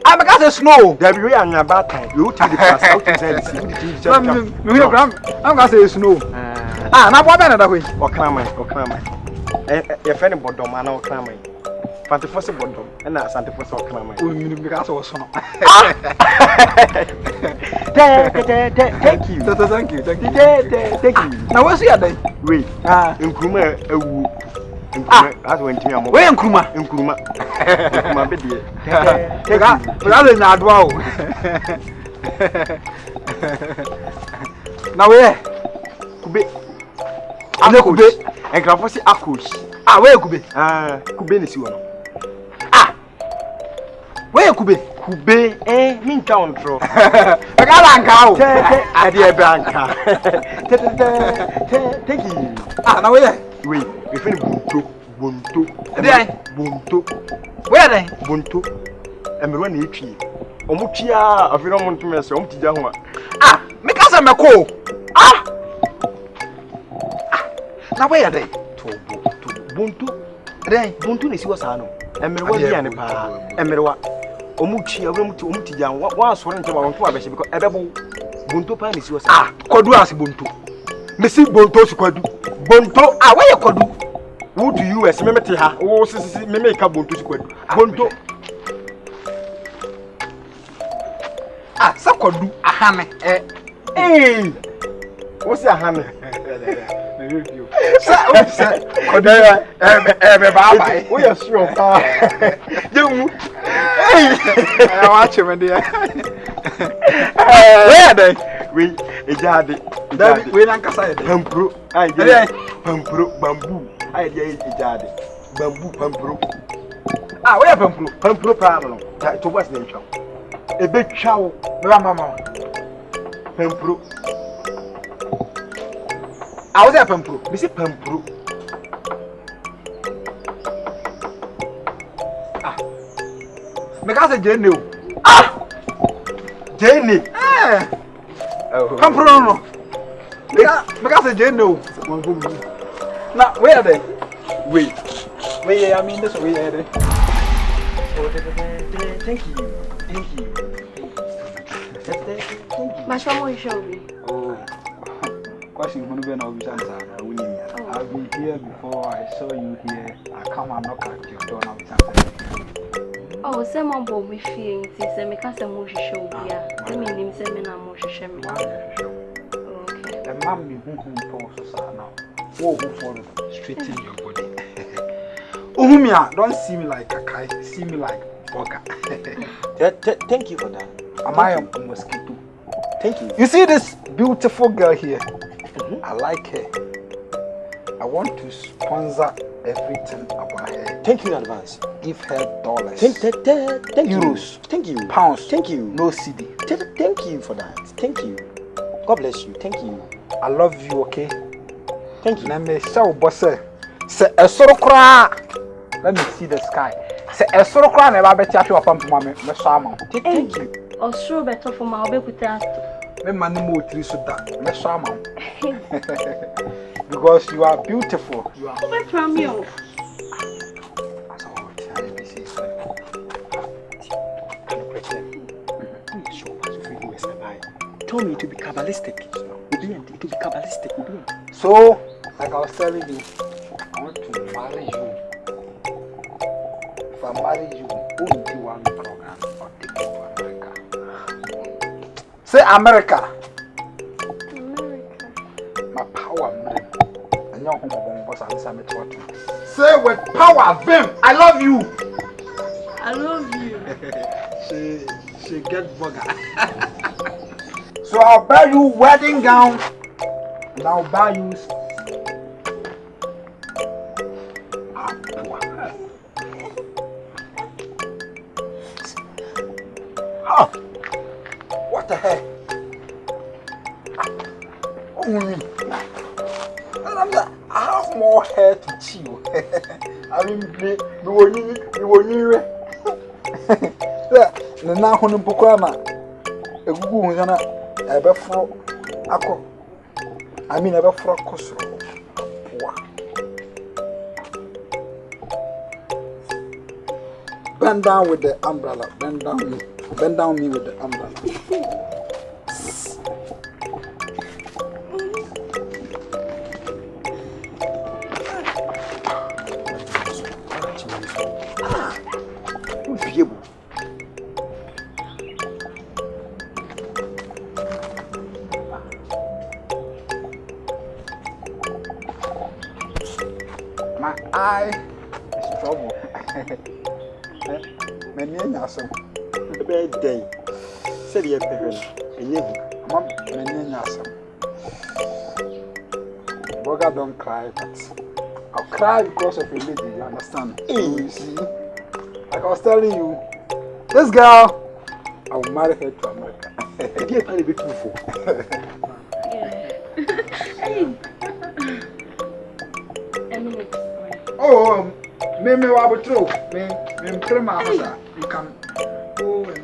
I because the snow there be anwa bad time you to the pass out to say this me here gram I'm going to say snow ah na boa bena da hoyi okramai e fe ne bodom ana okramai fantefosse bodom na santefosse okramai o mi bi ka so so no thank you thank you na wo ya dai we nkruma ewu nkruma as when timi amo we nkruma be die ga le na adwa o na we kube ane kube enkrafo si akosh ah we kube kube ni si wono ah we kube mi nka ontro e ga la nka o e de e branka thank you ah na we fini bonto e de bonto we de bonto emerwa na etwi omutwia afiro montumese omutija ho ah me ka se meko ah na we are there to buntu ne si wasa no emerwa bia ne pa emerwa omutwi omuti jan wa sore nche ba wonto abehye because ebebo buntu pa ne si wasa ah kodu as buntu me si buntu si kodu buntu ah we kodu who to you as memete ha wo sisi me ka buntu si kodu buntu ah sa kodu ahane wo si ahane Sa kodaya be baba we are sure pa yemu I watch him there where they we ejade we nan kasa ede pampro ai dey pampro bamboo ai dey ejade bamboo pampro ah we pampro pa no to was na ntwa ebe twawo me mama pampro I was a pampro. Me say pampro. Ah. Me ka say jene o. Ah. Jene. Oh. Pampro no. Me ka say jene o. Na, where are they? Wait. I mean this way are they? Thank you. Mas vamos show me. Oh. Question when we know I've been here before. I saw you here. I come and knock at your door now. Oh, someone bought me feeling. Say me can't say more show here. I mean, him say me na more show me. Okay. The mom be home for so now. Whoa, follow. Straighten your body. Uhumia, don't see me like a kite, see me like Boga. Thank you for that. Am I a mosquito? Thank you. You see this beautiful girl here? I like her. I want to sponsor everything about her. Thank you in advance. Give her dollars. Thank euros. You. Thank you. Pounds. Thank you. No CD. Thank you for that. Thank you. God bless you. Thank you. I love you, okay? Thank you. Let me show boss. Say a sorokra. Let me see the sky. Say a sorokra never better to a pump mommy. Thank you. Oh, sure, better for my baby. Me money more three so that. Because you are beautiful. You are. From you. Told me to be Kabbalistic. It will be Kabbalistic. So, like I was telling you, I want to marry you. If I marry you, who will do one program or take you to America? Say America. My power, man. And your home boss, I'll say with power, vim. I love you. I love you. She get bugger. So I'll buy you wedding gown and I'll buy you what the heck? I have more hair to chew. I mean, you won't now on Pukana. A good ever fro ako. I mean ever fro koso. Bend down with the umbrella. Bend down me. Bend down me with the umbrella. My eye is trouble. Many awesome. A bad day. Said your parents. And you, Mom, many awesome. Boga don't cry, but I'll cry because of a lady, you understand? You see? Like I was telling you, this girl, I will marry her to America. Dear Pally, be truthful. Oh, me wabu true. Me tell my mother. You can go and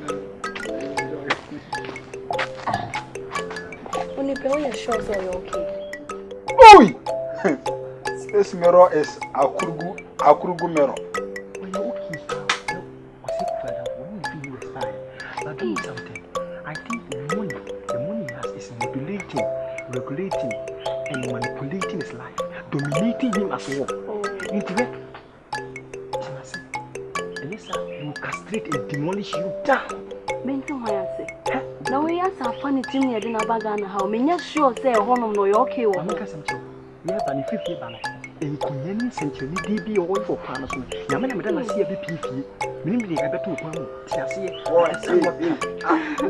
enjoy. When you pay your shows, are you okay? Oi! This mirror is akurugu mirror. When you're okay, what's it further? When you feel you are fine. But do something. I think the money he has is regulating, and manipulating his life, dominating him as well. Intellect. And yes, sir, he will castrate and demolish you down. Mental my answer. Now we are so funny to me. I didn't have a gun. How many sure say a home no okay or I'm not some joke. We have an 50 banner. And convenience and you need DB or for planets. Yamana Madame see a VP. Meaning, I bet you one.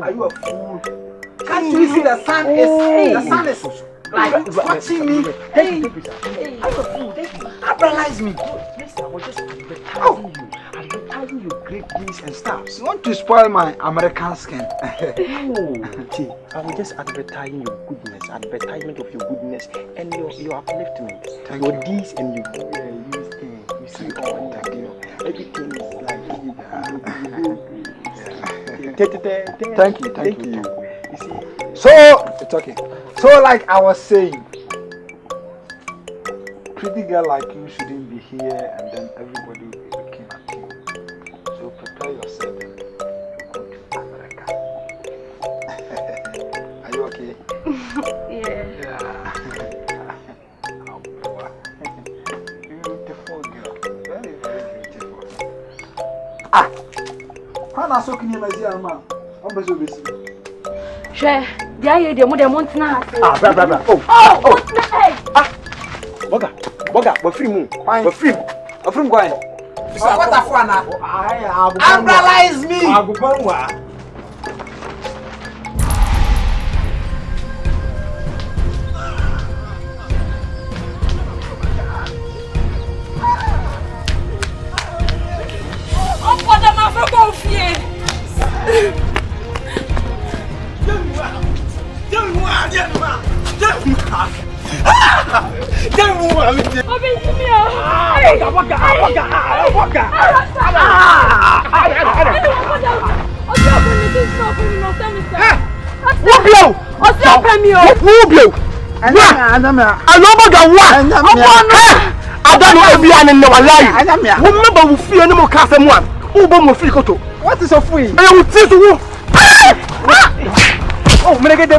Are you a fool? Can't you see the sun is like watching me? Hey, analyze me. Yes, I was just advertising you great deeds and stuff. You want to spoil my American skin? No, I was just advertising your goodness, advertisement of your goodness and your upliftment. Your deeds and your you see all that, you know, everything is like Thank you. You see, so it's okay. So like I was saying, pretty girl like you shouldn't be here, and then everybody will be looking at you. So prepare yourself and go to America. Are you okay? Yeah. Oh, boy. Beautiful girl. Very, very beautiful. Ah! How na so can you imagine, man? I'm busy. Share, the idea of the Montana. bra. Oh, Montana. What Boga, we're free moon. We're free. We're free going. What a fun! Umbrella is me! What is a free? Oh, Menegade.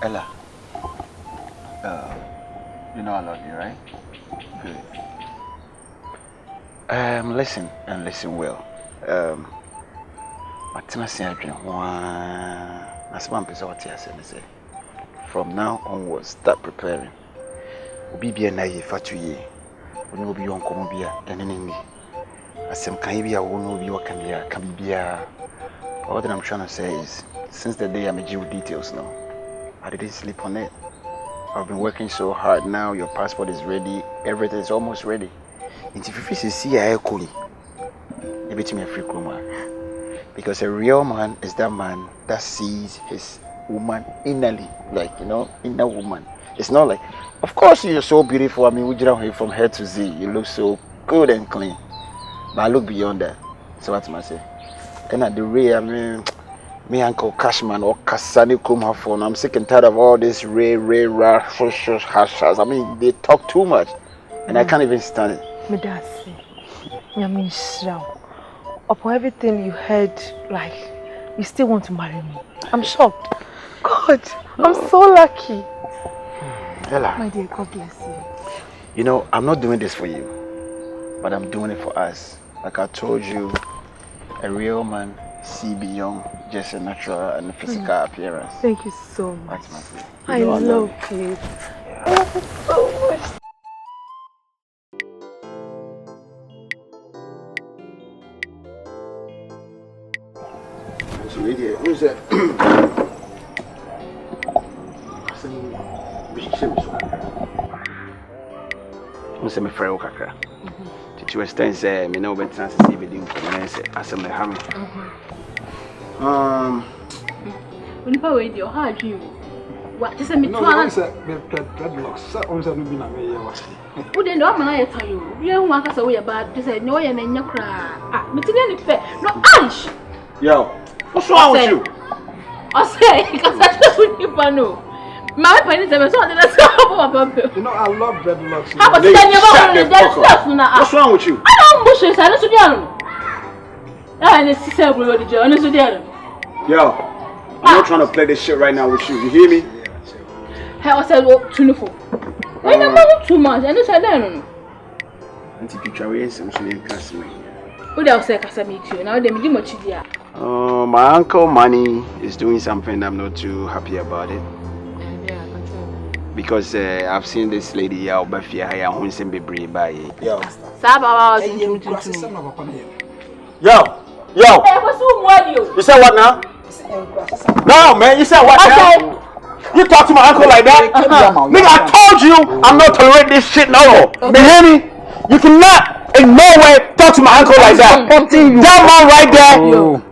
Ella, you know I love you, right? Good. Listen and listen well. From now onwards, start preparing. Be a naive for 2 years. We will be on Columbia and enemy. As some Caribbean won't be what can be. All that I'm trying to say is, since the day I made you details now, I didn't sleep on it. I've been working so hard now. Your passport is ready. Everything is almost ready. And if you see a cool, you bet me a free coma. Because a real man is that man that sees his woman innerly, like, you know, inner woman. It's not like, of course you're so beautiful. I mean, we just from head to Z. You look so good and clean. But I look beyond that. So what am I say? And at the way, I mean, me Uncle Cashman or Kasani Kuma phone. I'm sick and tired of all this hashes. I mean, they talk too much, and I can't even stand it. Medasi, upon everything you heard, like, you still want to marry me. I'm shocked. God, I'm so lucky. Ella, my dear, God bless you. You know, I'm not doing this for you, but I'm doing it for us. Like I told you, a real man see beyond just a natural and physical appearance. Thank you so much. I love you. I love you so much. Who's that? Who's my friend? Kaka. To extend, say, me know better to see video. As I'm having. When you wait your hard dream. What is a me? No, it's a dreadlocks. Always have been a mayor. Wouldn't know I tell you. You don't want us away about this. I know you and your cry. But then fair. No, Ash. Yo, what's wrong with you? I say, because I just want you to know. My pennies are so that that's about you. You know, I love dreadlocks. How about you? What's wrong with you? I don't wish I don't know. And it's several of the journalists. Yo, I'm not trying to play this shit right now with you. You hear me? How I said, what too full. I don't too much, and it's I don't know. And if you try some customer. What else I can meet you? Now they do much. My uncle Manny is doing something I'm not too happy about it. Because I've seen this lady out by fear I am once be brave by yo. Yo. You said what now? No man, you said what now? You talk to my uncle like that? Nigga, I told you I'm not tolerating this shit no more. You hear me? You cannot in no way talk to my uncle like that. That man right there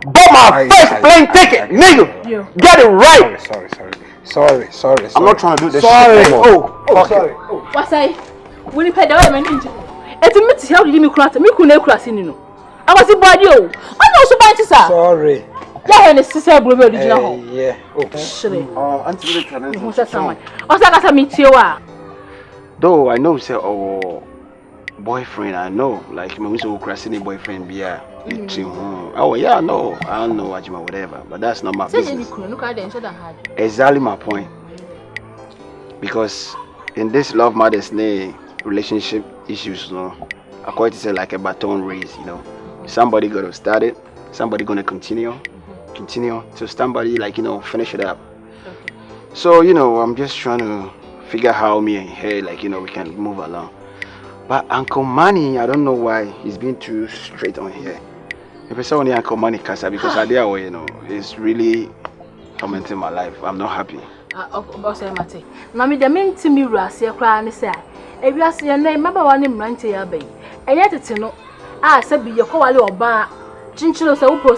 bought my first plane ticket, nigga. Get it right. Sorry. I'm not trying to do this shit anymore. Sorry. What's I? Will you pay the way my ninja? It's a meet how you me cross me couldn't cross in you. I was a body. I know so much, sir. Sorry. Yeah, and it's sister brother original. Yeah. Shit. Auntie, who's that someone? What's that meet you? Though I know say boyfriend, I know like me so crossing boyfriend be Oh yeah, no, I don't know what whatever, but that's not my business. Exactly my point. Because in this love matters, relationship issues, according to say like a baton race, somebody gonna start it, somebody gonna continue, so somebody finish it up. Okay. So I'm just trying to figure how me and her we can move along. But Uncle Manny, I don't know why he's been too straight on here. If I saw only Uncle Manny Casa because I dare it's really tormenting my life. I'm not happy. Boss Mate. Mami the main to me ras here cry and say, if you see your name, remember one name run to your bay. And yet it's said be your coali or bar. Chinchillo so umpo,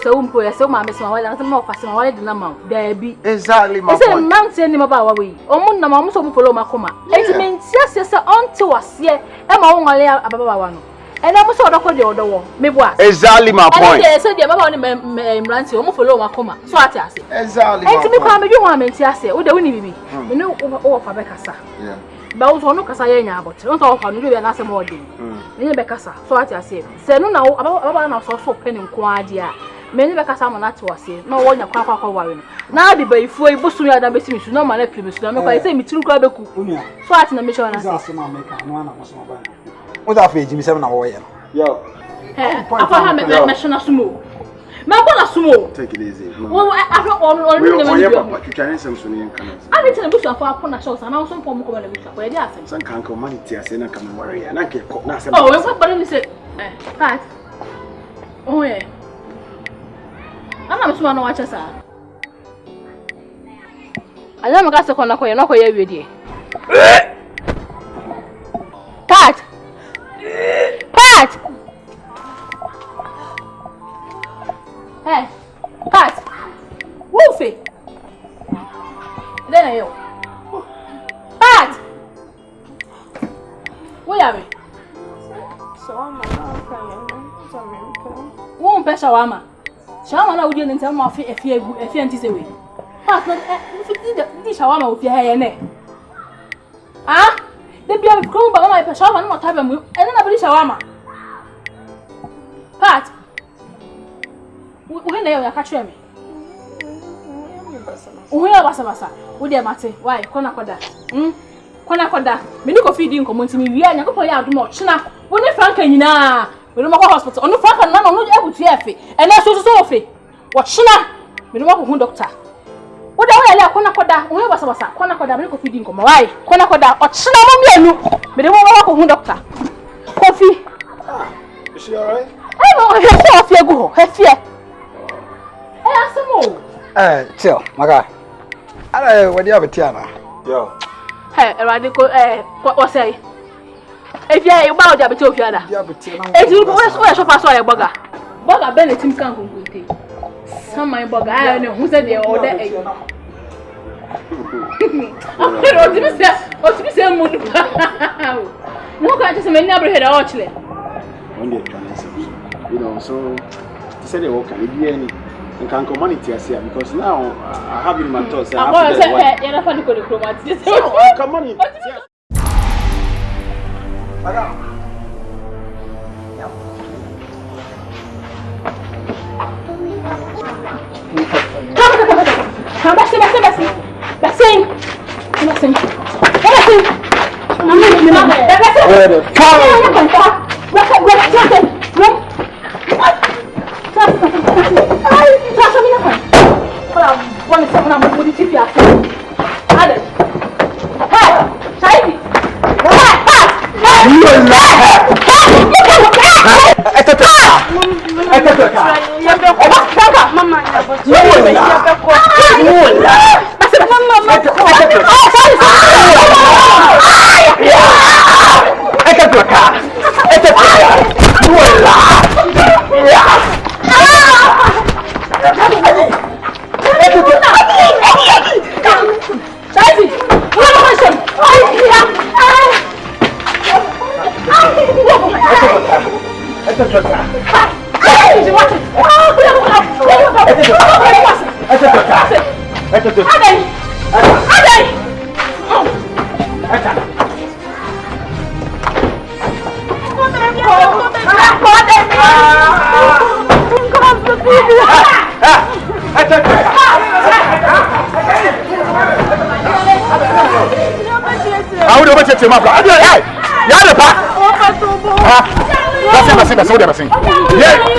so my miss my wife, and more fast my wife than a month. There be exactly my point. Mountain about way. Omuna Mamuso follow Macoma. It means yes, on to us here, and my own about one. And I'm so doctor the other one. Maybe exactly my point. I said, about Ranty, almost follow Macoma. So I say, exactly. And to me, come you want me to say, what the winning be? You know, over Becassa. Yeah. But also, no Casaya, but don't offer you and ask more day. Many Becassa, so I say, say no now about so penny quadia. Many Becassa on that was say, no one your papa worrying. Now the bay for a bush to the missing, no man, please, no, I say me to grab a cook. So I think mission as I make one of us. What are you, Jimmy 7 hours? Yo, I national sumo. My sumo. Take it easy. Well, I don't want to Chinese something. I didn't tell you upon a show, and also from where they are. Some can't come money to us and come worry. And I can't cook nothing. Oh, somebody said, Pat. Oh, yeah. I'm not sure what you said. I never got a corner, you're not going to Pat! Pat! Hey, Pat! Wolfie! Then you. Pat! Where are we? Won't pay shawarma. Shawarma would you tell me if you anticipate. Pat, not the shawarma with your hair. Ah? They be a grown by my shawarma, not have a move, and then I believe shawarma. Pat! When they are catching me. Where was a massa? Would they matter? Why, Conacoda? Conacoda, medical feeding community, we are not going out much now. When you Frank and now, we don't go hospital, on the Frank and none of able to have it, and that's so Sophie. What Shina? We don't want doctor. What I like Conacoda, where was a massa? Conacoda, medical feeding come away. Conacoda, or Shina, we don't want doctor. Coffee. Is she alright? I know, I fear go, I fear. Chill, my guy. What do you have a Tiana? Yo. Hey, radical, what was I? If you are about the Bitofiana, if you were so fast, I bugger. Bugger Bennett him can't complete. Some my bugger, I know who said they order a. What to be saying, no, can't just never had actually. Only a transaction, so to say they walk and be any. And can community here because now I have in my thoughts. I have to say, you're not funny to the come on. I would have to my brother. Hey, Yadapa. That's it. Yeah.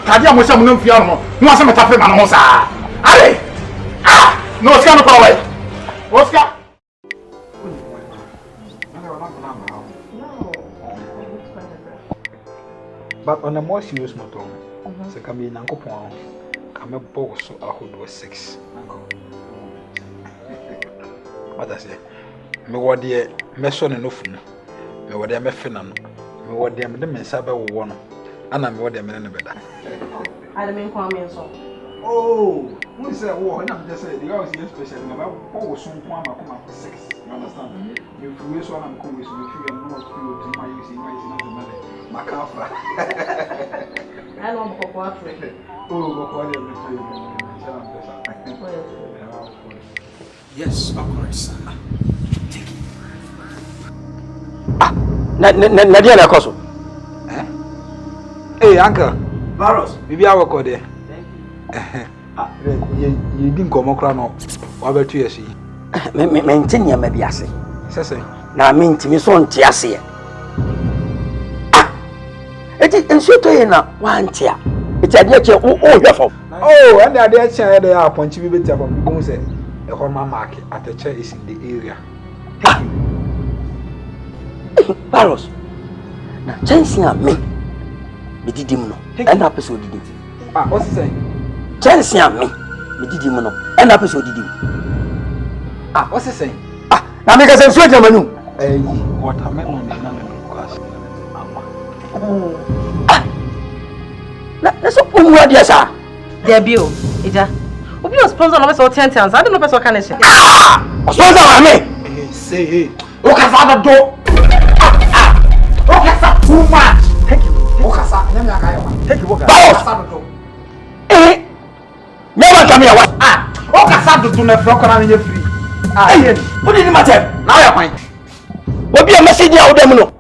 Tadi amo se mo no fia no mo ase meta fe ma no sa ale no Oscar no power Oscar but on a more serious matter se ka me Nyankopon ka me boss ahodo 6 what I say me wode me so ne no funu me wode me fe na no me wode me de me nsa be wo no ana me wode me ne beda I mean, come here, so. Oh, we say, oh, and I'm just saying, the guy is special. Never always some come up 6. You understand? If you wish one, I'm coming with you, and not you to my using my car. I don't know what to Oh, yes, of course. Nadia Lacoso. Hey, uncle. Barros, maybe I work there. You didn't come across no. What about you? See, maintain your maybe. Say, now I mean to me so tiasi. It is in Soto na one tia. It's a nature oh, and the idea they are punch you better from the say a Horma market at the chair is in the area. Barros. Now chancing at me. Me did him no. End episode did it. Ah, what's he saying? Chance ya me. Me did him no. End episode did him. Ah, what's he saying? Ah, na me ka say so jamanu. Eh, what I meant on the name class. Ah. Na so umwa dia sa. There be o. Ija. Obi o sponsor no me so 10 times. I don't know person can say. Ah! Sponsor wa me. Say hey. O ka fa da do. O ka sa too much. Thank you. Okasa nyame akaye wa Take you walk. okasa do Never come here. Okasa do na fro kona nye free Hey, what did you matter? na ya kwan What be a message out them no?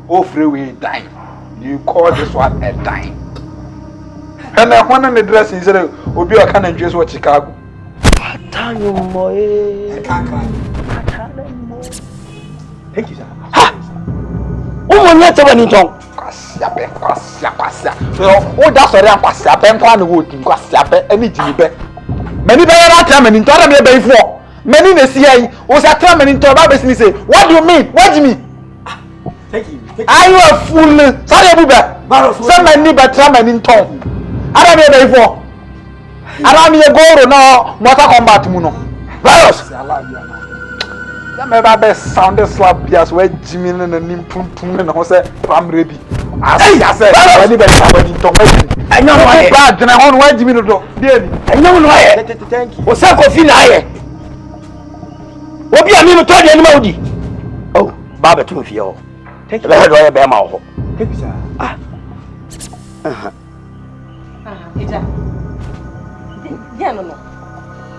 Oh, free we dine. You call this one a dine. And I want to dress instead of Obi or can dress what Chicago. Thank you, boy. Thank you, sir. Oh, not a one tongue. Kwasya. So, oh, that's what I'm kwasya. Ben kwa no wood, kwasya. Any jibe. Many bear not come and into me before. Many the CI was a come and into a business. Say, what do you mean? What do you mean? Thank you. Are you a fool? Sorry, Buba. Some many but come and into. I don't know before. I don't need a goal no motor combat muno. Virus. Never best sounded slap yes where Jimmy and Nimpum and Jose Pam ready. I said, anybody in Tom. I know why bad and I want why Jimmy to do. I know why. Thank you. What's up, Fina? What be a minute to the animal? Oh, Baba to me. Thank you. Let her bear my home. Thank you, sir. Ija. Yeah, no.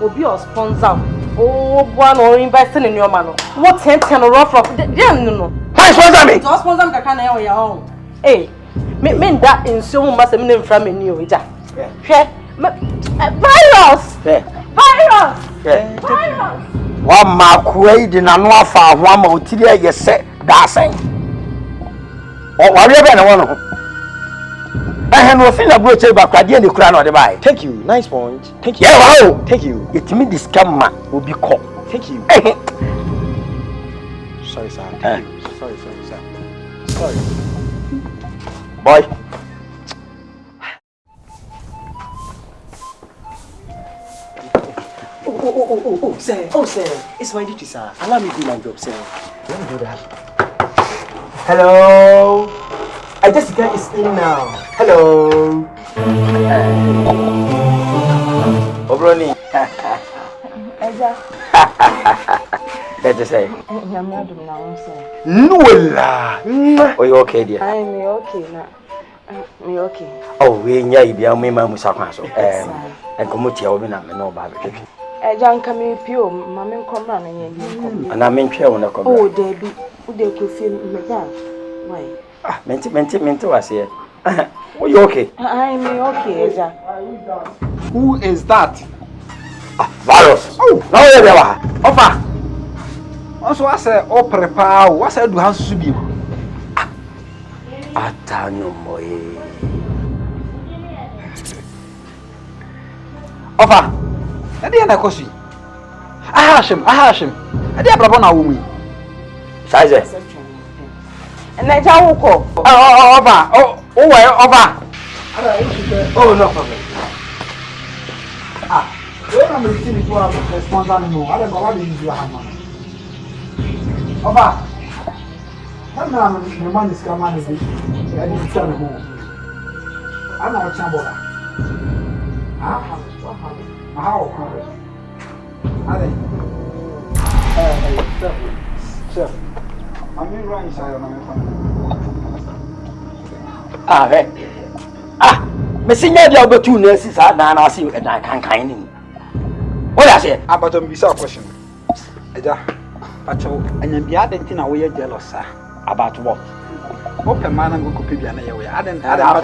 Obi or sponsor. Oh, one or investing in your man. What 10 rough? No. Hi, sponsor me. Don't sponsor me. Can I your own? Hey, me that in so much name from a new ija. Virus. Virus. Virus. One mark way in a noir far, one more till you say dancing. Or whatever I want. I have no feeling about you, but I didn't crown or the buy. Thank you. Nice point. Thank you. Yeah, wow. Thank you. It means this camera will be caught. Thank you. Sorry, sir. Sorry, sir. Sorry. Boy. Oh, sir. Oh, sir. It's my duty, sir. Allow me to do my job, sir. Let me do that. Hello. Jessica is in now. Hello. Obroni. Let's just say. No. Oh, you okay, dear? I'm okay now. Me okay. Oh, we need to be a musakanso. And come to your woman, no bad. John come pure, Mamma come run and I mean, chair on a come. oh, Debbie, would they could feel me down? Why? Mental was here. Are you okay? I'm okay, Jack. Who is that? Virus. Oh, now you are. Offer. Also, I say, oh, prepare. What's I do has to be? Atano moe. Offer. I didn't know Kosi. I hash him. I didn't have a woman. Size. And I tell you, Over. Oh, no problem. Where am I sitting before I was responsible? I don't know what you do. Over. The man is coming. I didn't tell him. I'm not a chamber. How? Chef. I'm in right inside on Missing your job 2 nurses are now. I see and I can't kind him. What I said? About a bizarre question. And then be adding thing away jealous, sir. About what? Open man and go copy anyway. I didn't have a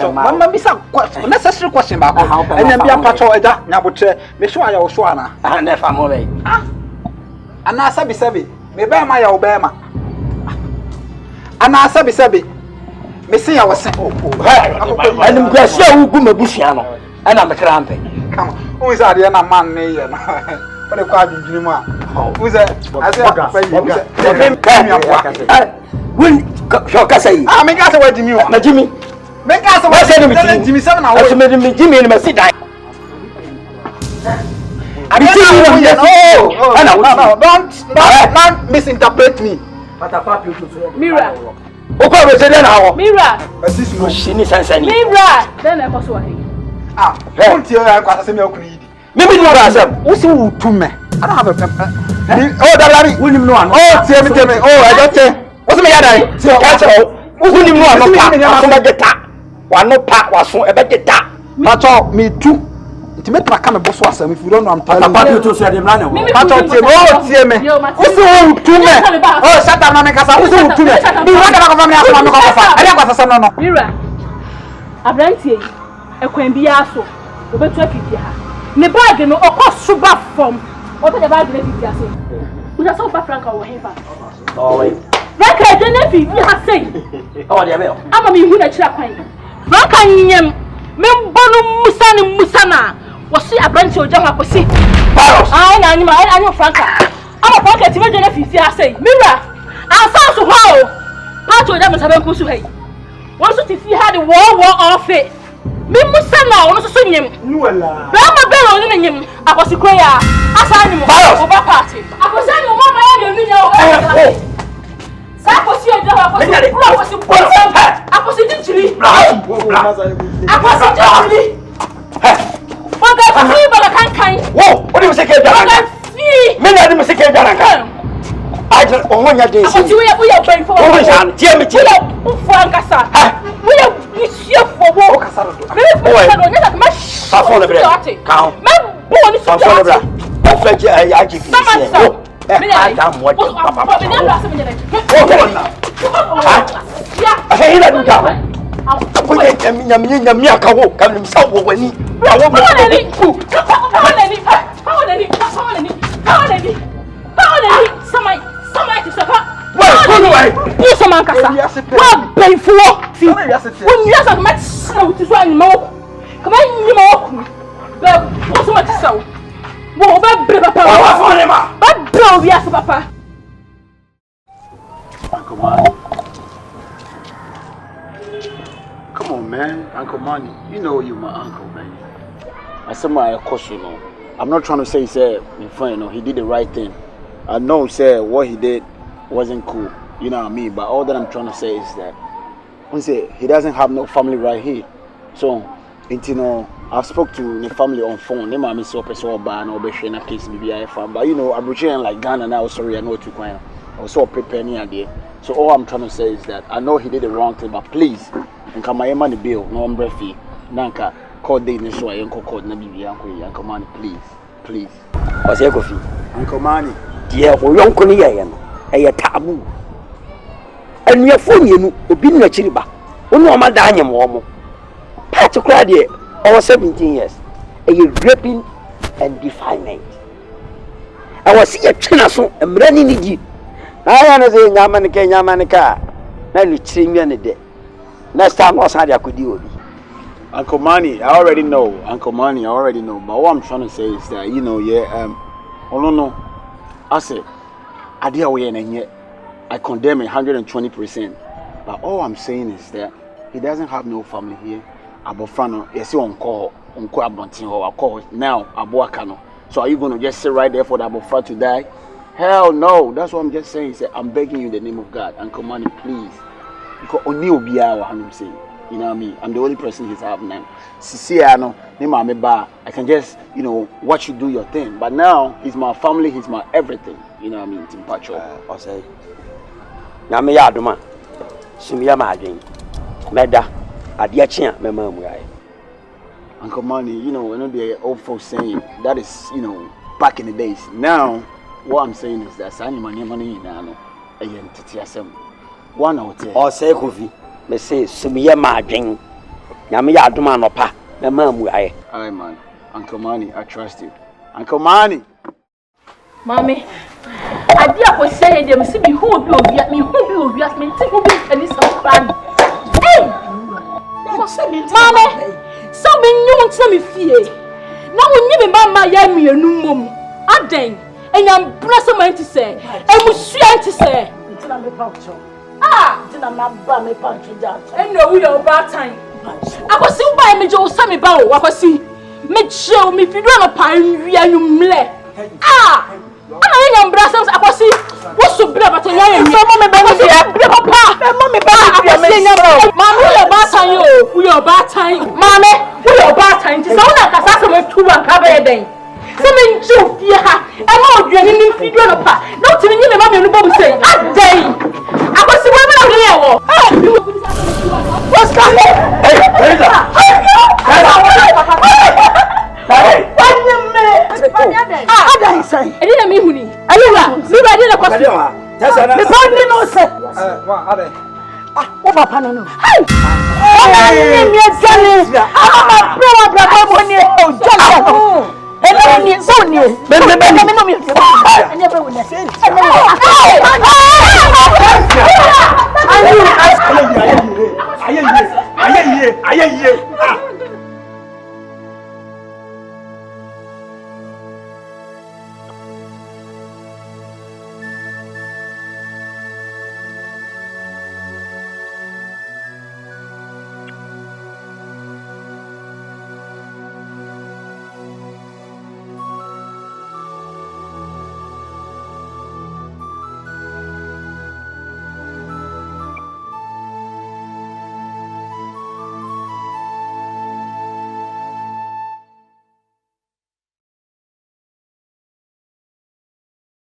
necessary question about how and then be a patrol. Now, be sure I was one. I never more. And I sabi, maybe my Obama. And I sabi, Missy, I was saying, and I'm going to go to Bushiano, and I'm a cramping. Come on, who is that? Man, what a quad you know. Who's that? I said, when Shokasay, I make us away to you, my Jimmy. Make us away to Jimmy 7 hours, made Jimmy in my city. Don't misinterpret me. Mira. Okay, we say now. Mira. But this machine is insane. Mira. Then I was don't tell you I say me okuni. Maybe you are some. What's you to me? I don't have a oh, that we know. Oh, tell me. Oh, I don't say. What's me yada? Catch up. Who you know no pack. Some get that. One no pack was so a better that. Pacho me too. It make me come boss was if you don't know I'm talking about you to say them now. Pacho tell me. What's you to me? Oh, shut up na me kasa. What's you to me? Me want to go me aso me go fa. I don't go no. Mira. Abrantie ekwan bia so. Obetu afidi ha. Ne bag no okosuba form. Obe the bag na fidi ase. Uja so ba franka wo hefa. Oh wait. Franka de na fidi ha sei. Oh dia be. Ama me hu na kira kwan. Franka nyem. Me bonu musana. Wasi abrantie oja ma kosi. Virus. Na anyima anyo franka. Ama franka ti me de na fidi ha sei. Mira. Asa so ho. Pato oja me sabe kusu hai. Wọ́n so ti fi ha de wo ofe. Me musa na wọ́n so nyem. Nuwala. Ba ma bero ni nyem. Akosikro ya. Asa ni mo. Oba party. Akosi ni mo ma ya mi na o. Sa akosi ojo akosi. Akosi po. Akosi jinjiri. Akosi jinjiri. Oga fi ba kan. Wo, what do you say ke jara? Oga fi. Me na di me say ke jara kan. I just on your days. Akosi we ya brain for. Oh, Jean, tie me tie. Ufu ankasa. We ya monsieur for wo. Papa le bra. Count. Me bo ni so. fetch I give you. I damn what papa. Hey, let me go. Put me a cow, come himself when he. You some man kasa. What painful. When you have met so to run more. Come on, you more. But what's so much so? What about papa? But bro, yes, papa. Uncle Manny. Come on, man. Uncle Manny. You know you're my uncle, man. I said my caution, you know. I'm not trying to say, in front, you know, he did the right thing. I know, what he did wasn't cool. You know what I mean? But all that I'm trying to say is that he doesn't have no family right here. So, you know, I've spoke to the family on phone. They might miss up as well, but no be sharing a case maybe I found. But you know, I'm reaching like Ghana now. Sorry, I know too quiet. I was so preparing idea. So all I'm trying to say is that I know he did the wrong thing, but please, and come my money bill, no umbrella fee, nanka call day in so I uncle called na bibi uncle Manny, please. What's your coffee? Uncle Manny. Dear, we uncle here, a taboo. And we are for you, being a chiriba. Only my Daniel Momo. Particularly over 17 years. A raping and defilement. I was here Chinaso and running in it. I am saying Yamanica. Now you treat me on the day. Next time was how I could deal with you. Uncle Manny, I already know. Uncle Manny, I already know. But what I'm trying to say is that, you know, no. I said, I did away and yet I condemn 120%. But all I'm saying is that he doesn't have no family here. Abofano, yes, on call Abontin or call now Abuakano. So are you going to just sit right there for the Abofra to die? Hell no. That's what I'm just saying. I'm begging you in the name of God. Uncle Manny, please. Because only will be our I'm saying. You know what I mean? I'm the only person he's having now. Sisiano, I can just, you know, watch you do your thing. But now he's my family, he's my everything. You know what I mean? Timpacho. I say. Name Yaduma. Sumia Magin. Meda. Adiachia, my mom. Uncle Manny, you know the old folks saying that is, you know, back in the days. Now, what I'm saying is that Sani money now, one out there. Or say Kofi, me say Sumia Magin. Name Yaduma no pa, my mom. Aye, man. Uncle Manny, I trust you. Uncle Manny. Mommy, I dear was saying them see me who be at me, who be at me, take who be and this plan. Hey! Mommy, so me you tell me fear. Now when you be my yammy and no mum, I dang, and I'm blessed to say, and we swear to say. Ah, did I not buy me punch that? And no, we are bad time. I was still by me, Joe Sammy Bow, I was see. Make sure me if you don't pine, we are you mle. Ah! I am blessed. I was see. What's so brave at your age? Mommy, we are bad time, you. We are bad time. Mommy, we are bad time. So that I saw some two and cover a day. Some in Jew, yeah. I'm not doing anything. You don't know. Not even you, mommy, and Bob say, a day. I was the women of here. What's that? I didn't mean money. I didn't know. The family knows it. What happened? No. Hey! I'm